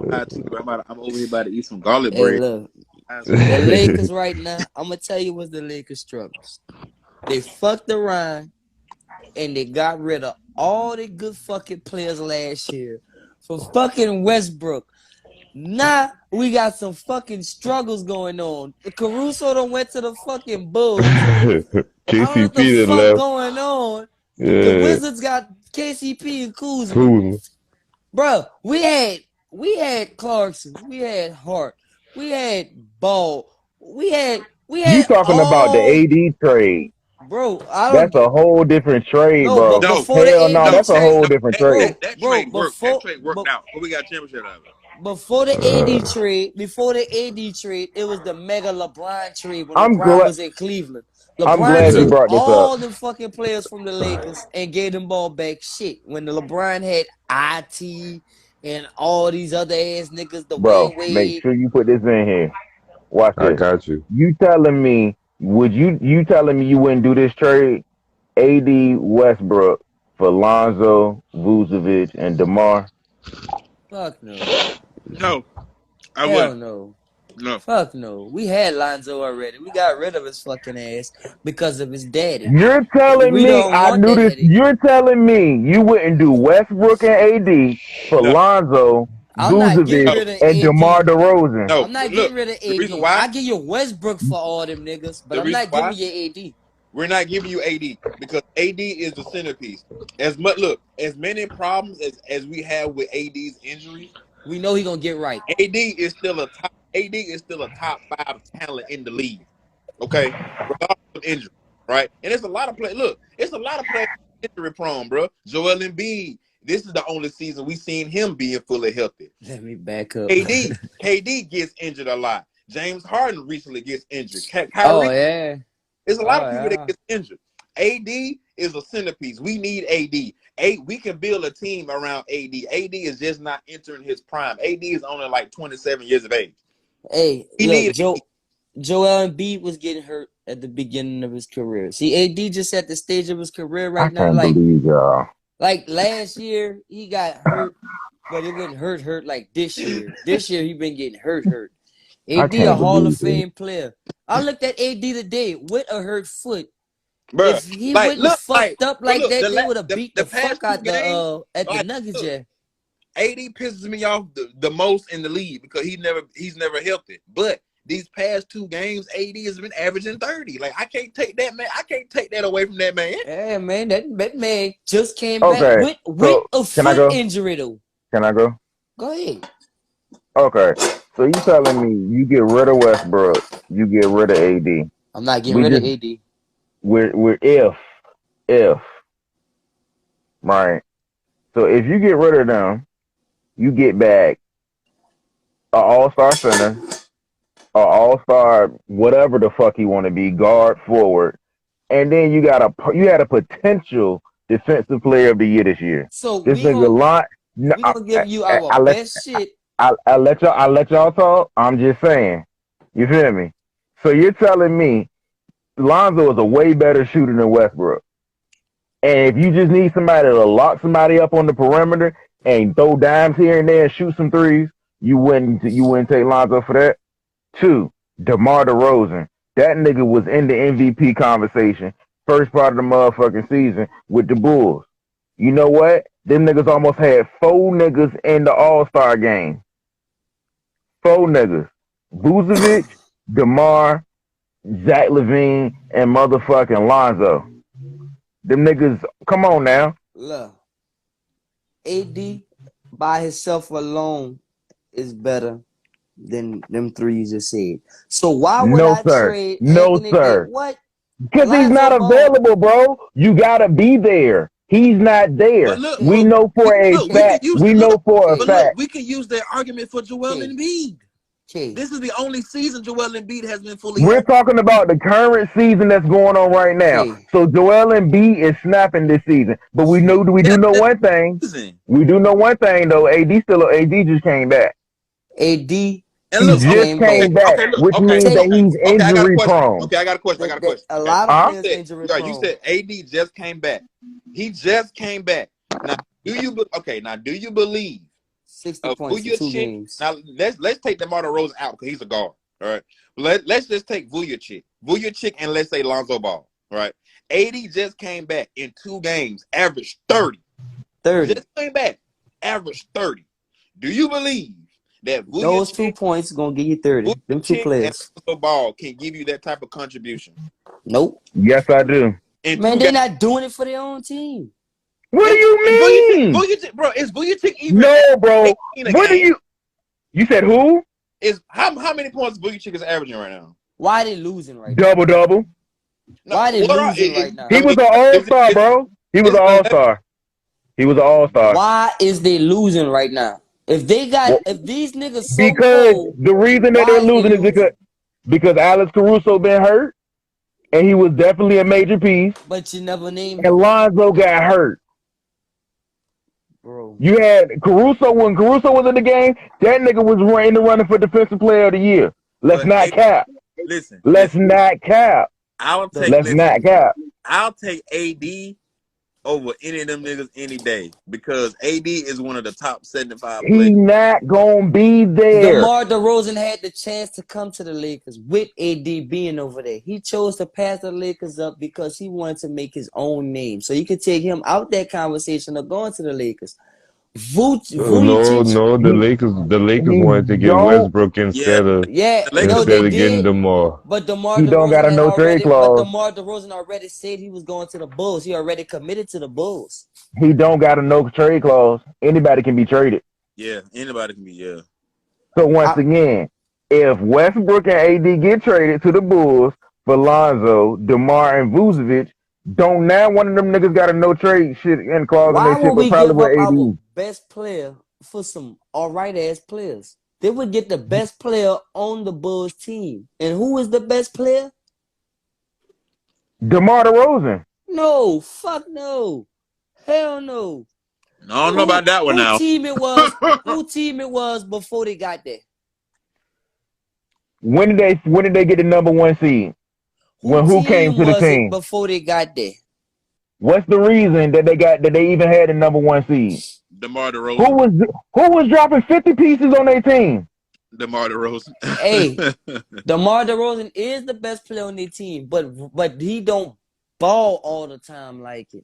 I'm over here about to eat some garlic bread. Look, the Lakers right now, I'm going to tell you what's the Lakers' struggles. They fucked around and they got rid of all the good fucking players last year for fucking Westbrook. Now we got some fucking struggles going on. Caruso done went to the fucking Bulls. KCP did left. Going on? Yeah. The Wizards got KCP and Kuzma. Bro, we had Clarkson, we had Hart, we had Ball, we had. You talking about the AD trade? Bro, I That's don't. a whole different trade, No, but bro. No, before the Hell no, no, that's a AD whole trade, different bro, trade. that bro, trade worked. That before, trade worked out. But we got a championship out of it. before the AD trade, it was the mega LeBron trade when I'm LeBron glad. was in Cleveland. I'm LeBron glad you took brought this up, all the fucking players from the Lakers and gave them ball back shit. When the LeBron had IT and all these other ass niggas, the bro. Wayne Make Wade. sure you put this in here. Watch I this. got you. You telling me? Would you telling me you wouldn't do this trade? AD Westbrook for Lonzo, Vucevic, and DeMar. Fuck no. No, I Hell wouldn't. no. No, Fuck no. We had Lonzo already. We got rid of his fucking ass because of his daddy. You're telling We me don't I want knew that this. headache. You're telling me you wouldn't do Westbrook and AD for no, Lonzo, I'm not getting Vucevic, no, rid of and DeMar AD. DeRozan. no. I'm not getting Look, rid of the reason AD. why, I give you Westbrook for all them niggas, but the I'm reason not why giving you AD. we're not giving you AD because AD is the centerpiece. As many problems as we have with AD's injuries, We know he gonna get right. AD is still a top 5 talent in the league. Okay, regardless of injury, right? And it's a lot of play. Look, it's a lot of players injury prone, bro. Joel Embiid. This is the only season we've seen him being fully healthy. Let me back up. KD gets injured a lot. James Harden recently gets injured. Oh Kyrie. yeah. There's a lot of Oh people that yeah. get injured. AD is a centerpiece. We need AD. We can build a team around AD. AD is just not entering his prime. AD is only like 27 years of age. Hey, We look, need AD. Joel Embiid was getting hurt at the beginning of his career. See, AD just at the stage of his career I right now. can't believe y'all. Like last year, he got hurt, but it wasn't hurt like this year. This year, he been getting hurt. I AD a can't Hall of believe it. Fame player. I looked at AD today with a hurt foot. Bruh. If he Like, wouldn't look, fucked up but like look, that, they would have beat the past fuck two out games, at the like, Nuggets. look, Yeah. AD pisses me off the most in the league because he's never healthy. But these past 2 games, AD has been averaging 30. Like, I can't take that, man. I can't take that away from that man. Yeah, man, that man just came back Okay, with so a can I foot go? injury though. Can I go? Go ahead. Okay, so you telling me you get rid of Westbrook, you get rid of AD. I'm not getting We rid of just AD. we're if right. So if you get rid of them, you get back an all-star center, an all-star whatever the fuck you want to be, guard, forward, and then you had a potential defensive player of the year this year. So This nigga lot. No, we gonna give you our I let best shit. I let y'all talk. I'm just saying. You feel me? So you're telling me Lonzo is a way better shooter than Westbrook. And if you just need somebody to lock somebody up on the perimeter and throw dimes here and there and shoot some threes, you wouldn't take Lonzo for that. 2, DeMar DeRozan. That nigga was in the MVP conversation first part of the motherfucking season with the Bulls. You know what? Them niggas almost had 4 niggas in the All-Star game. 4 niggas. Vucevic, DeMar, Zach LaVine, and motherfucking Lonzo. Them niggas, come on now. Look, AD by himself alone is better than them 3 you just said. So why would No, I sir. trade No, Anthony sir. What? Because he's not Lonzo Ball. available, bro. You gotta be there. He's not there. But look, We but know for a we can fact. use We know for a fact. we can use that argument for Joel Okay. Embiid. Okay. This is the only season Joel Embiid has been fully We're healthy. talking about the current season that's going on right now. Okay. So Joel Embiid is snapping this season. But we do know one thing. We do know one thing though. AD just came back. AD And look, He just came back, which means that he's injury prone. Okay, I got a question. A lot of players injury prone. You said AD just came back. He just came back. Now, do you believe 60 points in 2 games? Now let's take DeMar DeRozan out because he's a guard. All right. Let's just take Vucevic, and let's say Lonzo Ball. All right. AD just came back in 2 games, averaged 30. 30. Just came back, averaged 30. Do you believe that those 2 points gonna give you 30? Them 2 players. And Lonzo Ball can give you that type of contribution? Nope. Yes, I do. Man, they're not doing it for their own team. What do you mean? Bro, is Vucevic even? No, bro. What do you? You said who? Is how many points Vucevic is averaging right now? Why are they losing right now? Double. Why they losing right now? He was an all-star, bro. He was an all-star. He was an all-star. Why is they losing right now? If these niggas so because cold, the reason that they're losing is because Alex Caruso been hurt, and he was definitely a major piece. But you never named him. And Lonzo got hurt. Bro. You had Caruso when Caruso was in the game. That nigga was in the running for Defensive Player of the Year. Let's not cap. Let's not cap. I'll take. Let's not cap. I'll take AD over any of them niggas any day because AD is one of the top 75 players. He not gonna be there. DeMar DeRozan had the chance to come to the Lakers with AD being over there. He chose to pass the Lakers up because he wanted to make his own name. So you could take him out that conversation of going to the Lakers. No, the Lakers wanted to get Westbrook instead of getting DeMar. But DeMar he don't got a no trade clause. But DeMar DeRozan already said he was going to the Bulls. He already committed to the Bulls. He don't got a no trade clause. Anybody can be traded. Yeah, anybody can be. Yeah. So once again, if Westbrook and AD get traded to the Bulls for Lonzo, DeMar, and Vucevic, don't now one of them niggas got a no trade shit in clause in their shit, but probably with AD. Best player for some alright ass players. They would get the best player on the Bulls team. And who is the best player? DeMar DeRozan. No, fuck no. Hell no. I don't know about that one now. Who team it was before they got there? When did they get the number one seed? Who came to the team before they got there? What's the reason that they even had the number one seed? DeMar DeRozan. Who was dropping 50 pieces on their team? DeMar DeRozan. Hey, DeMar DeRozan is the best player on their team, but he don't ball all the time like it.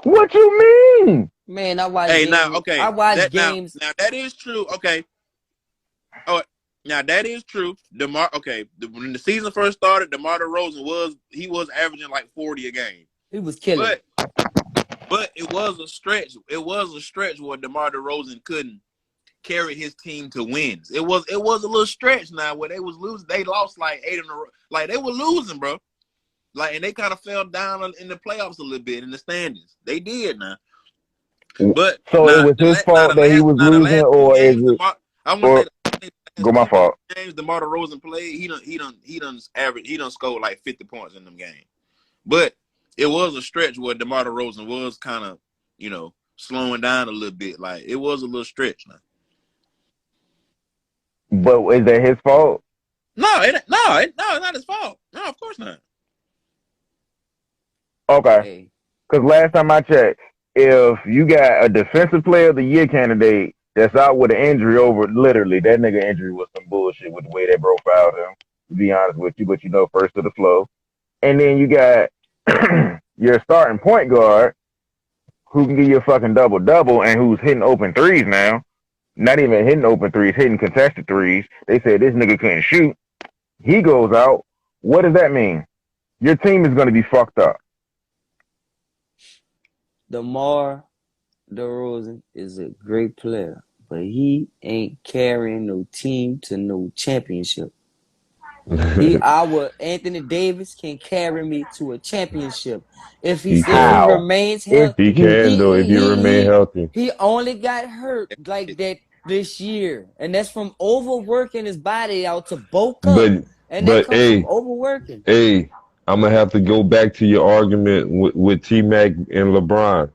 What you mean? Man, I watch games. I watch games. Now that is true. Okay. Oh, now that is true. DeMar. Okay, when the season first started, DeMar DeRozan was averaging like 40 a game. He was killing. But it was a stretch. It was a stretch where DeMar DeRozan couldn't carry his team to wins. It was a little stretch now where they was losing. They lost like 8 in a row. Like they were losing, bro. Like, and they kind of fell down in the playoffs a little bit in the standings. They did now. But so it was his fault that he was losing, or is it? My fault. Games DeMar DeRozan played. He done scored like 50 points in them games. But it was a stretch where DeMar DeRozan was kind of, slowing down a little bit. Like, it was a little stretch now. But is that his fault? No, it's not his fault. No, of course not. Okay. Because last time I checked, if you got a defensive player of the year candidate that's out with an injury over, literally, that nigga injury was some bullshit with the way they profiled him, to be honest with you, but first to the flow. And then you got your starting point guard who can give you a fucking double-double and who's hitting open threes now. Not even hitting open threes, hitting contested threes. They said this nigga couldn't shoot. He goes out. What does that mean? Your team is going to be fucked up. DeMar DeRozan is a great player, but he ain't carrying no team to no championship. Anthony Davis can carry me to a championship if he remains healthy. He can though if he remain healthy. He only got hurt like that this year, and that's from overworking his body out to bulk up. But from overworking. Hey, I'm gonna have to go back to your argument with T-Mac and LeBron.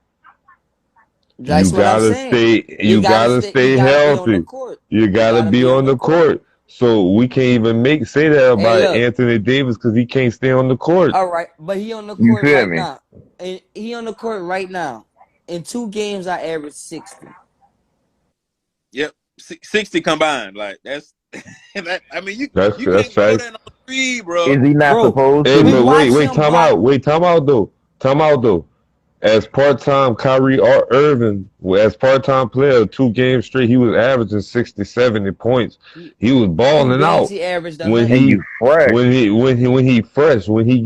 That's what I'm saying. You gotta stay healthy. You gotta be on the court. So we can't even say that about Anthony Davis because he can't stay on the court. All right, but he on the court right now. And he on the court right now. In 2 games, I averaged 60. Yep, 60 combined. Like that's. You that's can't go that on 3, bro. Is he not supposed to? Hey, but wait, time out though. As part-time Kyrie Irving, as part-time player, 2 games straight, he was averaging 60, 70 points. He was balling out. He averaged when he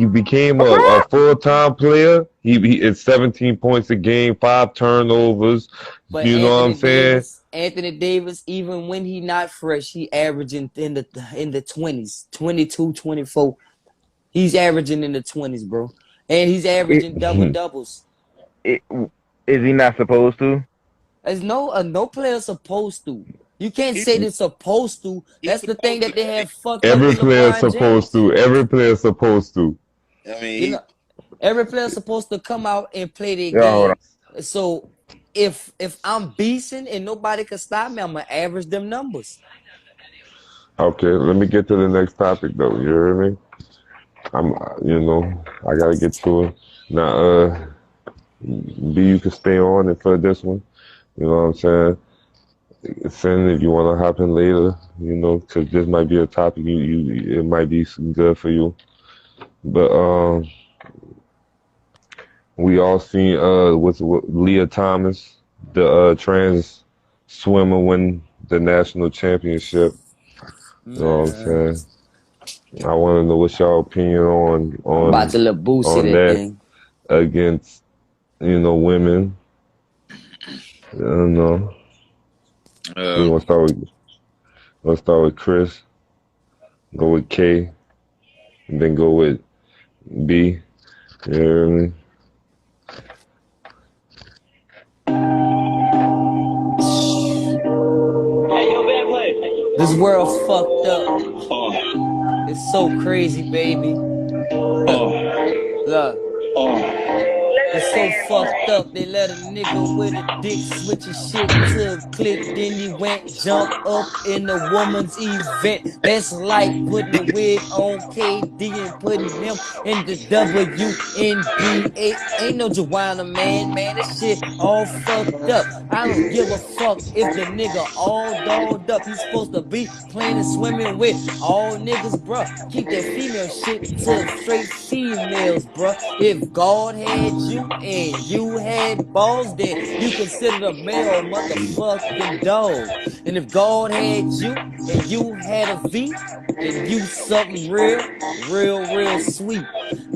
became a full-time player, he at 17 points a game, 5 turnovers. But you know what I'm saying? Anthony Davis, even when he not fresh, he averaging in the 20s, 22, 24. He's averaging in the 20s, bro. And he's averaging double doubles. Is he not supposed to? There's no player supposed to. You can't say they're supposed to. That's the thing that they have fucked up Every with player's LeBron supposed James. to. Every player's supposed to. I mean, every player's supposed to come out and play their game. So if I'm beasting and nobody can stop me, I'm gonna average them numbers. Okay, let me get to the next topic though. You hear me? I gotta get to it now. B, you can stay on it for this one. You know what I'm saying? Send if you want to hop in later. You know, because this might be a topic it might be good for you. But we all seen with Leah Thomas, the trans swimmer, win the national championship. You know what I'm saying? I want to know what's your opinion on about to look boosted that thing against women. I don't know. We want to start with Chris. Go with K, and then go with B. You hear me? This world fucked up. It's so crazy, baby. Look. It's so fucked up, they let a nigga with a dick switch his shit to a click, then he went jump up in the woman's event. That's like putting a wig on KD and putting him in the WNBA. Ain't no Joanna, man, this shit all fucked up. I don't give a fuck if the nigga all dolled up. He's supposed to be playing and swimming with all niggas, bruh. Keep that female shit to straight females, bruh. If God had you and you had balls, then you considered a male motherfucking dog. And if God had you and you had a V, then you something real sweet.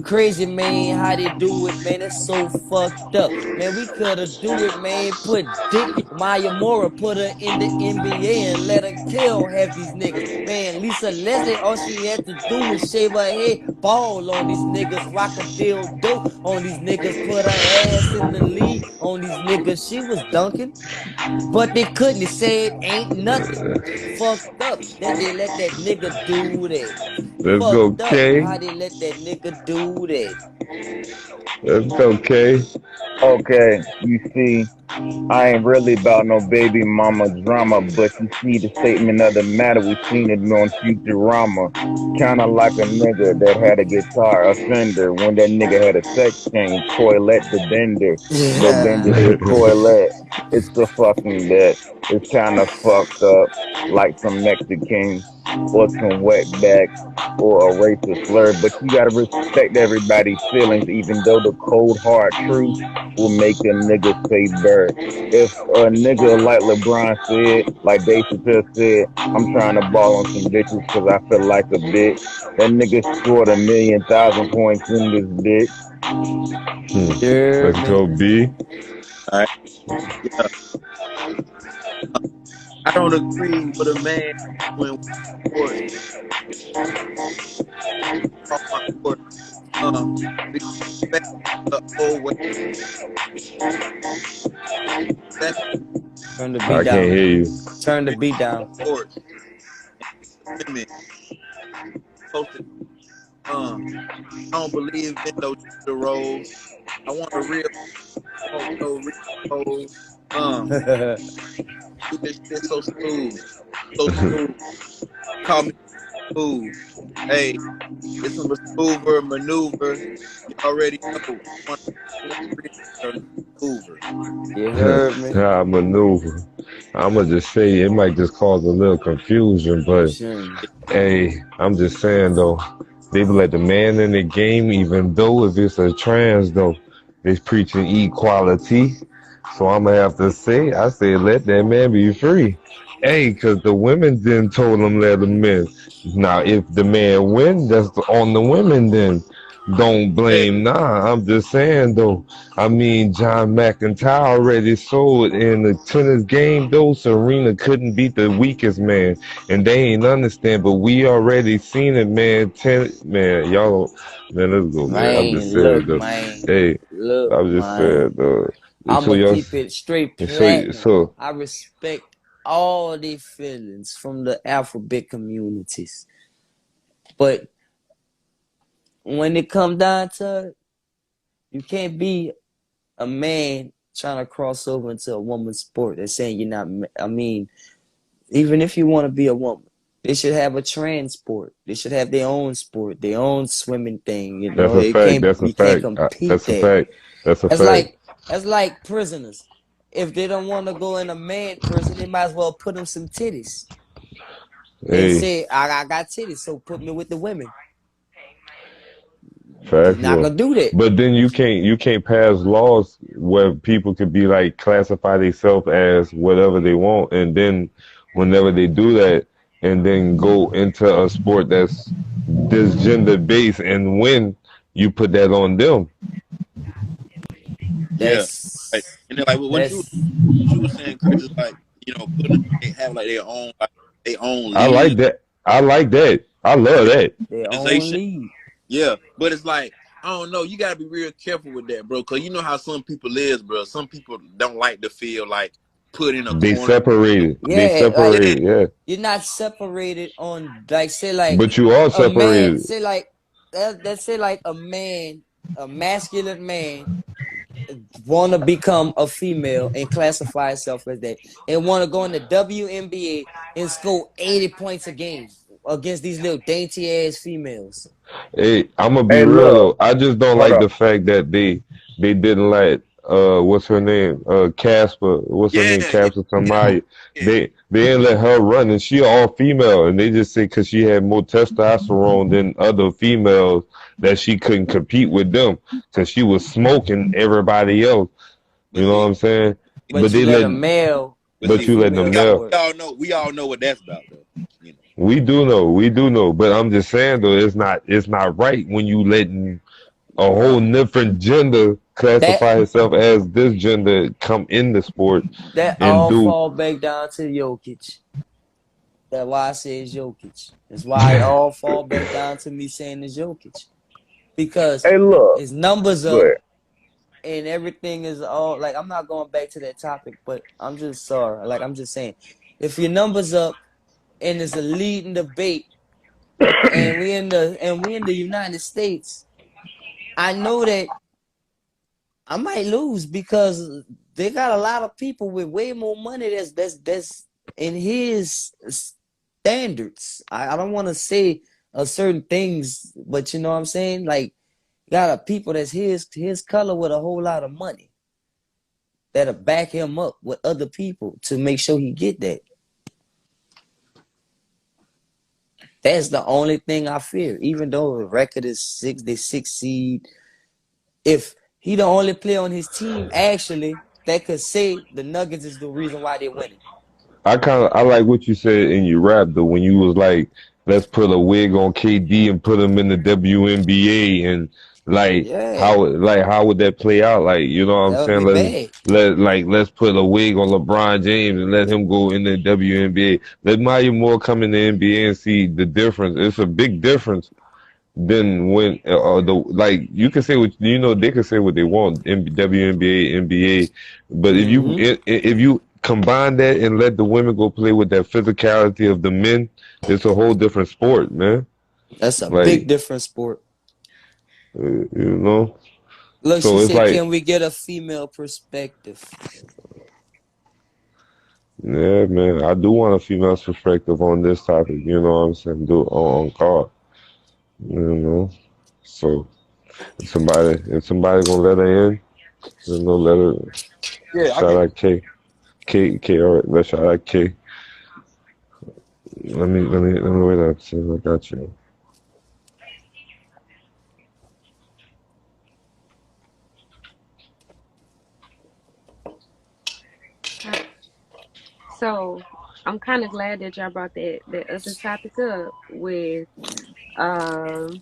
Crazy, man, how they do it, man. It's so fucked up. Man, we coulda do it, man. Put Dick Maya Mora, put her in the NBA and let her kill half these niggas. Man, Lisa Leslie, all she had to do was shave her head, ball on these niggas, rock a dildo on these niggas, put her ass in the lead on these niggas. She was dunking, but they couldn't. They said ain't nothing. Fucked up that they let that nigga do that. Let's Fucked go, up K. how they let that nigga do that. Let's go, K. Okay, you see, I ain't really about no baby mama drama, but you see the statement of the matter, we seen it on Futurama. Kinda like a nigga that had a guitar, a Fender, when that nigga had a sex change, toilet the bender, the bender the toilet. It's the fucking that. It's kinda fucked up, like some Mexicans, or some wetbacks, or a racist slur, but you gotta respect everybody's feelings, even though the cold hard truth will make a nigga say bird. If a nigga like LeBron said, like Dave Chappelle said, I'm trying to ball on some bitches because I feel like a bitch. That nigga scored 1,000,000 points in this bitch. Let's go, B. All right. Yeah. I don't agree with a man when Turn the beat I down. can't hear you. Turn the beat down. I don't believe in no gender roles. I want a real do this shit so smooth. So smooth. Call me smooth. Hey, it's a smooth maneuver. You already know. Maneuver. You heard me? Maneuver. I'ma just say it might just cause a little confusion, but hey, I'm just saying though, they let the man in the game, even though if it's a trans though, it's preaching equality. So I'm gonna have to say, I say let that man be free. Hey, cause the women then told him let him in. Now if the man win, that's on the women then. Don't blame, nah. I'm just saying though. I mean, John McIntyre already sold in the tennis game though. Serena couldn't beat the weakest man, and they ain't understand. But we already seen it, man. Man, y'all, man, let's go, man. I'm just Man, saying look, though. man. Hey, Look, I'm just saying man. though. So I'ma y'all, keep it straight so platinum. so I respect all their feelings from the alphabet communities. But when it comes down to it, you can't be a man trying to cross over into a woman's sport and saying you're not. I mean, even if you want to be a woman, they should have a trans sport. They should have their own sport, their own swimming thing. You that's know, a it fact. can't. That's a You can't fact. compete That's a that. fact. That's a That's fact. like prisoners. If they don't want to go in a man prison, they might as well put them some titties and Hey, say, I got titties, so put me with the women. You're facts not though. gonna do that. But then you can't pass laws where people could be like classify themselves as whatever they want, and then whenever they do that, and then go into a sport that's this gender based and win, you put that on them. Yeah, like, That's and then like what you was saying, Chris, is like putting them, they have like their own I league like that. I like that. I love that. their own organization. league. Yeah, but it's like I don't know. You gotta be real careful with that, bro. Cause you know how some people is, bro. Some people don't like to feel like put in a They corner. separated. They Yeah, like Yeah, separated. Yeah. you're not separated on like say like But you all a man, separated. say like let's say like a man, a masculine man want to become a female and classify itself as that and want to go in the WNBA and score 80 points a game against these little dainty ass females. Hey, I'm gonna be Hey, real look, though. I just don't hold like up. the fact that they didn't let what's her name Casper what's her name yeah, Casper yeah, Tamaya yeah. they didn't let her run and she all female and they just say because she had more testosterone than other females that she couldn't compete with them because she was smoking everybody else. But You know what see, I'm saying? but But But you they let let a male but in a but see, you letting female them we all, male. sport. we all know what that's about, though. You know. We do know. But I'm just saying though, it's not right when you letting a whole different gender That classify itself as this gender come in the sport that and all do fall back down to Jokic. That's why I say it's Jokic. That's why it all fall back down to me saying it's Jokic. Because Hey, look. his numbers Go up ahead. and everything is all like I'm not going back to that topic, but I'm just sorry. Like I'm just saying, if your numbers up and it's a leading debate and we in the United States, I know that I might lose because they got a lot of people with way more money that's in his standards. I don't want to say certain things, but you know what I'm saying? Like got a people that's his color with a whole lot of money that'll back him up with other people to make sure he get that. That's the only thing I fear. Even though the record is six seed, if he the only player on his team actually that could say the Nuggets is the reason why they're winning. I like what you said in your rap though when you was like let's put a wig on KD and put him in the WNBA and Yeah, how would that play out like you know what I'm that would saying be bad. let's put a wig on LeBron James and let him go in the WNBA let Maya Moore come in the NBA and see the difference it's a big difference then when the like you can say what you know they can say what they want WNBA NBA but Mm-hmm. if you combine that and let the women go play with that physicality of the men it's a whole different sport man That's a big like different sport. you know Look, she so it's said, like can we get a female perspective? yeah man I do want a female's perspective on this topic you know what I'm saying do on call you know so if somebody gonna let her in you know let her Yeah, I shout can. out K, all right, let's try that K. Let me wait up. See if I got you. So I'm kind of glad that y'all brought that other topic up with um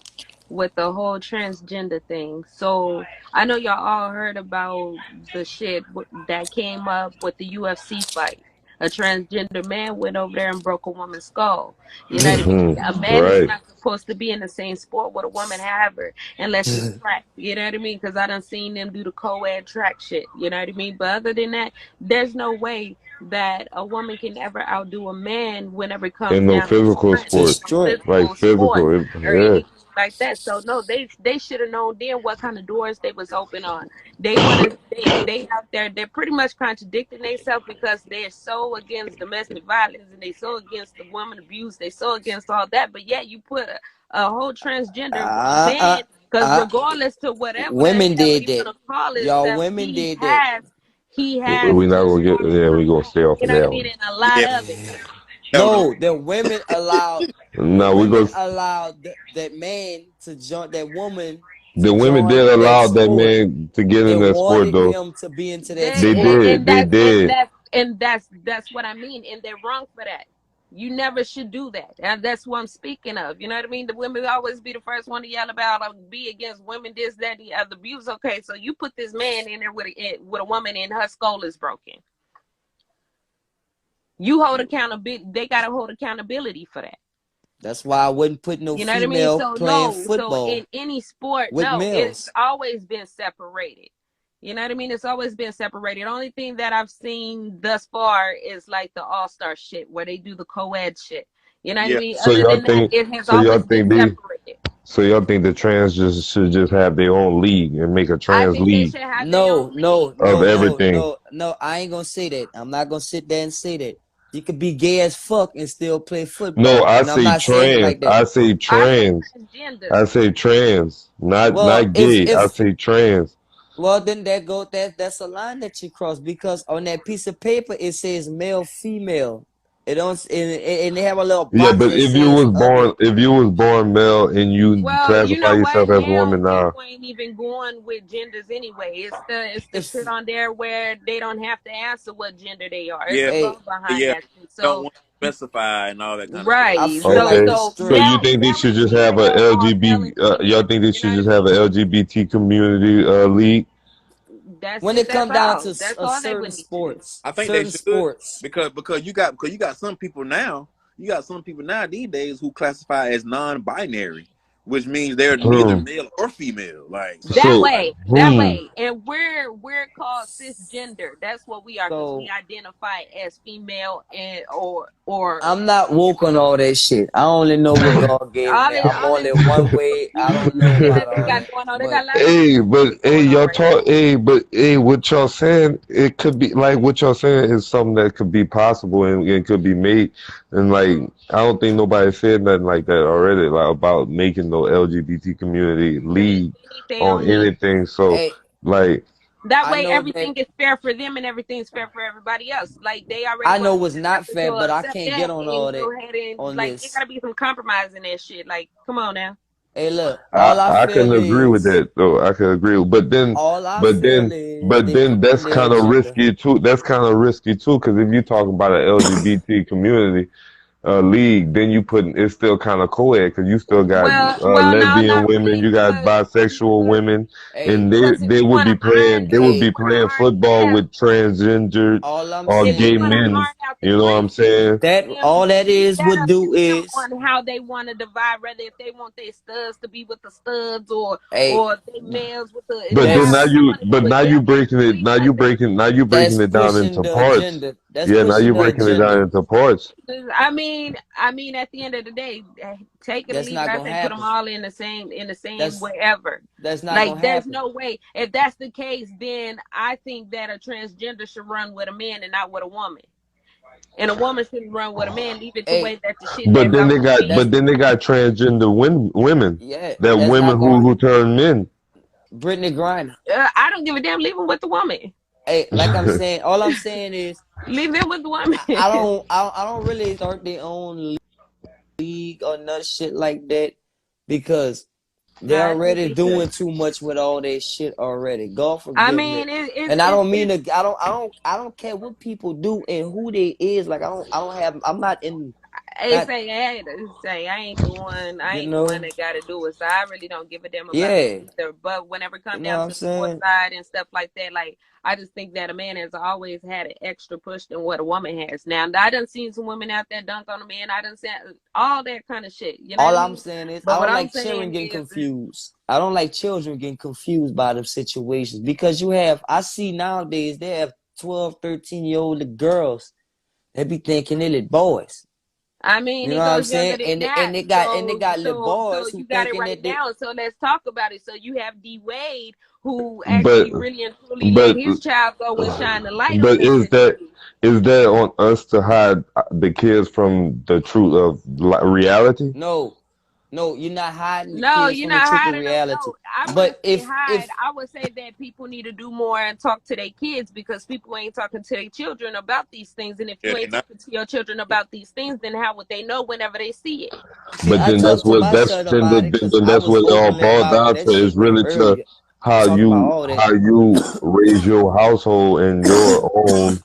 with the whole transgender thing. So I know y'all all heard about the shit that came up with the UFC fight. A transgender man went over there and broke a woman's skull. You know what I mean? A man is Right. not supposed to be in the same sport with a woman, however, unless it's track. You know what I mean? Because I done seen them do the co-ed track shit. You know what I mean? But other than that, there's no way that a woman can ever outdo a man whenever it comes In no down to physical strength, To sports, strength. like physical sport physical. or Yeah. anything like that. So no, they should have known then what kind of doors they was open on. They want to they out there, they're pretty much contradicting themselves because they're so against domestic violence and they so against the woman abuse, they so against all that, but yet you put a whole transgender Uh, uh, man, because uh, regardless to whatever the Women hell did you that. want to call Y'all himself, women did that. he has We not a gonna get. part of Yeah, we her, gonna stay off you of know what I that mean, one. and a lot Yeah, of it. that was No, the women allowed No, we go. that man to join that woman to The women join did that allow that sport. man to get They in that sport, wanted though. him to be into that They They sport. did. They did. and that's what I mean, and they're wrong for that. You never should do that, and that's what I'm speaking of. You know what I mean? The women always be the first one to yell about or be against women, this, that, the other abuse. Okay, so you put this man in there with a woman and her skull is broken. You hold accountability. They gotta hold accountability for that. That's why I wouldn't put no You know what I mean? female So playing no, so football in any sport, with no, it's males. always been separated. You know what I mean? It's always been separated. The only thing that I've seen thus far is like the all-star shit where they do the co-ed shit. You know what I yeah. mean? So Other y'all than that, think? it has So y'all always been think these? separated. So y'all think the trans just should just have their own league and make a I trans think they league should have their No, own league. no, of no, no, everything? no, no. I ain't gonna say that. I'm not gonna sit there and say that. You could be gay as fuck and still play No, football. I And I'm say not saying it trans. like that. I say I say trans. transgender. I say trans. Not Well, not gay. I if say trans. well then that's a line that you cross because on that piece of paper it says male, female. It don't and they have a little Yeah, box but that says other. if you was born male and you Well, you classify know yourself what? as a Now woman now, people ain't even going with genders anyway. It's the If shit on there where they don't have to answer what gender they are. It's Yeah, a hey, law behind yeah. that shit. Don't So want to specify and all that kind of stuff. I right. feel So like okay. it's so So straight. you now think they now should we just can have a either call male and LGBT? Y'all female. think they You know should what I just have mean? a LGBT community league? That's When it. it That's come down all. to That's all they certain would need to do. sports, I think they certain should sports. because you got some people now. You got some people now these days who classify as non-binary, which means they're neither Hmm. male or female. Like That So, way, that hmm. way, and we're called cisgender. That's what we are because we So identify as female and or I'm not you woke on all that shit. I only know what God know gave me. I'm all only this one way. I new don't know shit about that they all got that. going on. They got But a lot of new shit Hey, going on y'all right now. talk, but what y'all saying, it could be like what y'all saying is something that could be possible and it could be made. And like, I don't think nobody said nothing like that already, like about making no LGBT community league They need their on own league. anything. So, hey, like, That I way, know that everything is fair for them and everything's fair for everybody else. Like they already I know want what's not to fair, so but I accept can't get that on all and that go ahead and on like there this. gotta be some compromise in that shit. Like, come on now. Hey, look, all I I can feel agree with is that though. I can agree, all I but feel then, is but they then pushing that's their kind of agenda. risky too. That's kind of risky too, because if you talk about an LGBT community league, then you put it's still kind of co-ed because you still got Well, no, lesbian not women, really, you got bisexual because women, Hey, and because if they you would want be to playing hey, iron football out, with transgendered all I'm or if you gay saying want to men. iron out the You know what I'm grievances, saying? that then all that leave is that would up to do them is on how they want to divide, whether if they want their studs to be with the studs hey, or they males with the But then however they want to do it. now They you don't have breaking to it, leave nothing. now you breaking that's it down pushing into the parts. agenda. That's Yeah, now pushing you the breaking it down agenda. into parts. I mean, at the end of the day, take it or That's leave it. not I gonna say put them happen. all in the same That's wherever. that's not Like, gonna there's happen. no way. If that's the case, then I think that a transgender should run with a man and not with a woman. And a woman shouldn't run with a man. Leave it the way Hey, that the shit has always been. that's But then they got transgender women, yeah, that that's women not gonna who turn men. Brittany Griner. I don't give a damn. Leave him with the woman. Hey, like I'm saying, all I'm saying is Leave them with the woman. I don't really start their own league or none shit like that because No, they're I think already they should. doing too much with all that shit already. God I forgive me. mean, And I don't mean to I don't care what people do and who they is. Like I don't have I'm not in Hey, say I ain't the one. I You ain't the one know, that got to do it. So I really don't give a damn about that yeah. either. But whenever it You comes know what down I'm to the sports saying? side and stuff like that, like I just think that a man has always had an extra push than what a woman has. Now I done seen some women out there dunk on a man. I done seen all that kind of shit. You know what All I I'm mean? saying is I But what don't I'm like children saying getting is confused. I don't like children getting confused by them situations because I see nowadays they have 12, 13-year-old girls. They be thinking they little boys. I mean, You know it what I'm goes younger saying? than And that. they got little So boys who you got it thinking right that they now. So let's talk about it. So you have D Wade, who But actually really and truly let but his child go and shine the light on but this situation. is that on us to hide the kids from the truth of reality? no, no, you're not hiding the No, kids you're from the not truth of hiding them. reality. No, I wouldn't But say hide. if I would say that people need to do more and talk to their kids because people ain't talking to their children about these things. And if Yeah, you they ain't not. talking to your children about these things, then how would they know whenever they see it? see, But I then talked to my son about it because I that's was what it all openly boiled about down that to is shit with him really to earlier. We talk about all that. how you raise your household and your own.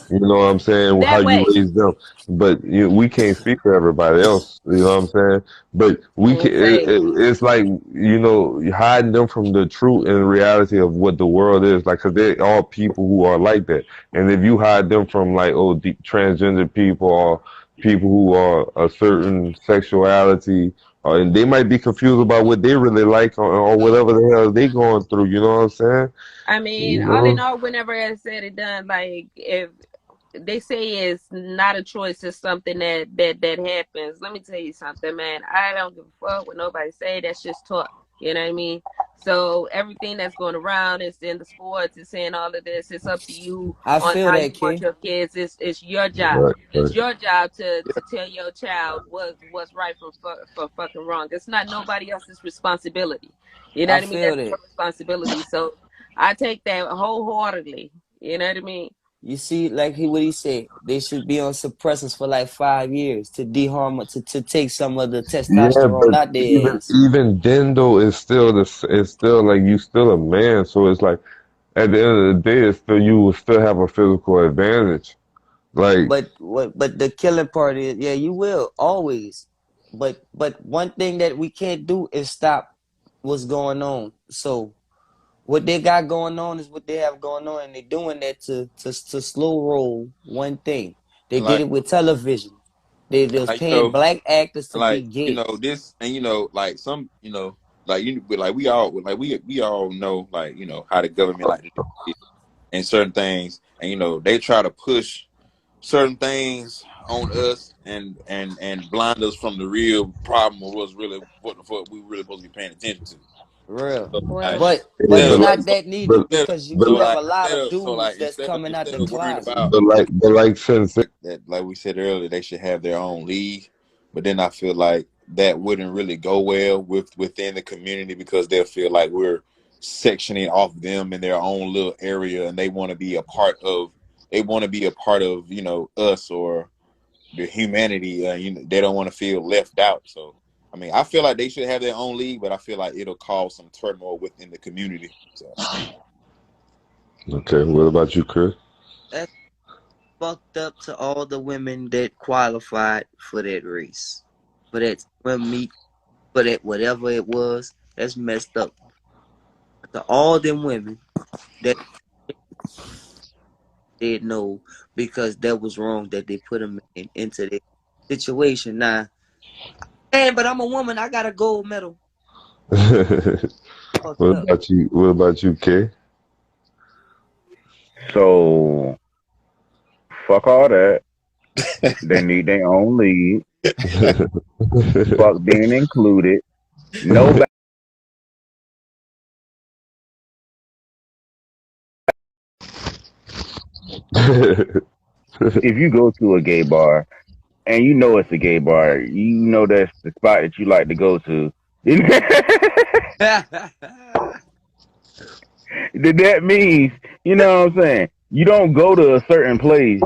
You know what I'm saying? How That you way. raise them. But we can't speak for everybody else. You know what I'm saying? But we can. Say, It's like hiding them from the truth and reality of what the world is. Like, cause they're all people who are like that. And if you hide them from like transgender people or people who are a certain sexuality, and they might be confused about what they really like or whatever the hell they going through. You know what I'm saying? I mean, You all in know. all, whenever it's said and done, like if they say it's not a choice, it's something that happens. Let me tell you something, man. I don't give a fuck what nobody say. That's just talk. You know what I mean? So everything that's going around is in the sports. It's saying all of this. It's up to you I on feel how you that, want K. your kids. It's your job. Right. It's Right. your job to Yeah, tell your child what's right from fucking wrong. It's not nobody else's responsibility. You know I what I mean? feel That's that. your responsibility. So I take that wholeheartedly. You know what I mean? You see, like what he said, they should be on suppressants for like 5 years to deharm to take some of the Yeah, testosterone but out their ass. even then though, it's still like you still a man. So it's like at the end of the day, it's still you will still have a physical advantage. Like But the killing part is, yeah, you will always. But one thing that we can't do is stop what's going on. So what they got going on is what they have going on, and they're doing that to slow roll one thing. They and did it with television. They was like paying black actors to be like gay. this, and like some, like but like we all know, like how the government like to do it and certain things, and they try to push certain things on us and blind us from the real problem of what's really what the fuck we really supposed to be paying attention to. Real. So like Well, yeah, But it's instead of not that needed but because but you have like a lot instead of of so dudes like that's coming out instead the of worrying closet. about since that, like we said earlier, they should have their own league. But then I feel like that wouldn't really go well within the community because they'll feel like we're sectioning off them in their own little area, and they want to be a part of. They want to be a part of us or the humanity. They don't want to feel left out. So I mean, I feel like they should have their own league, but I feel like it'll cause some turmoil within the community. So okay, what about you, Chris? That's fucked up to all the women that qualified for that race, for that swim meet, for that whatever it was. That's messed up. To all them women that said no because that was wrong that they put them into that situation. Now, man, but I'm a woman. I got a gold medal. Fucked up. What about you, Kay? So fuck all that. They need their own league. Fuck being included. No. If you go to a gay bar and you know it's a gay bar, you know that's the spot that you like to go to. That means, you know what I'm saying? You don't go to a certain place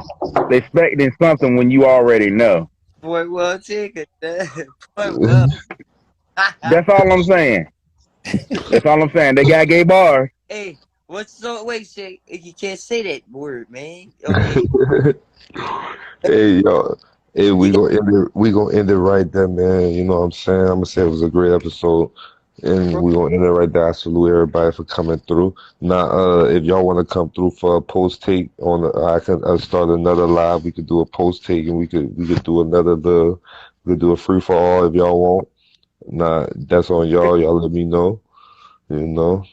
expecting something when you already know. Point well taken. Point well. That's all I'm saying. That's all I'm saying. They got gay bars. Hey, what's so? Wait, shit. You can't say that word, man. Okay. Hey, yo, Hey, we gonna end it right there, man. You know what I'm saying? I'm gonna say it was a great episode. And we gonna end it right there. I salute everybody for coming through. Now, if y'all wanna come through for a post take on, I can start another live. We could do a post take, and we could do we could do a free for all if y'all want. Nah, that's on y'all. Y'all let me know. You know.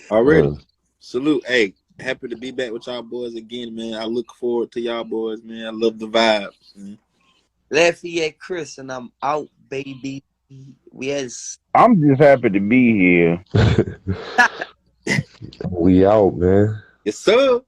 Already. Salute. Hey, happy to be back with y'all boys again, man. I look forward to y'all boys, man. I love the vibes, man. Lafayette Chris, and I'm out, baby. Yes. I'm just happy to be here. We out, man. Yes, sir.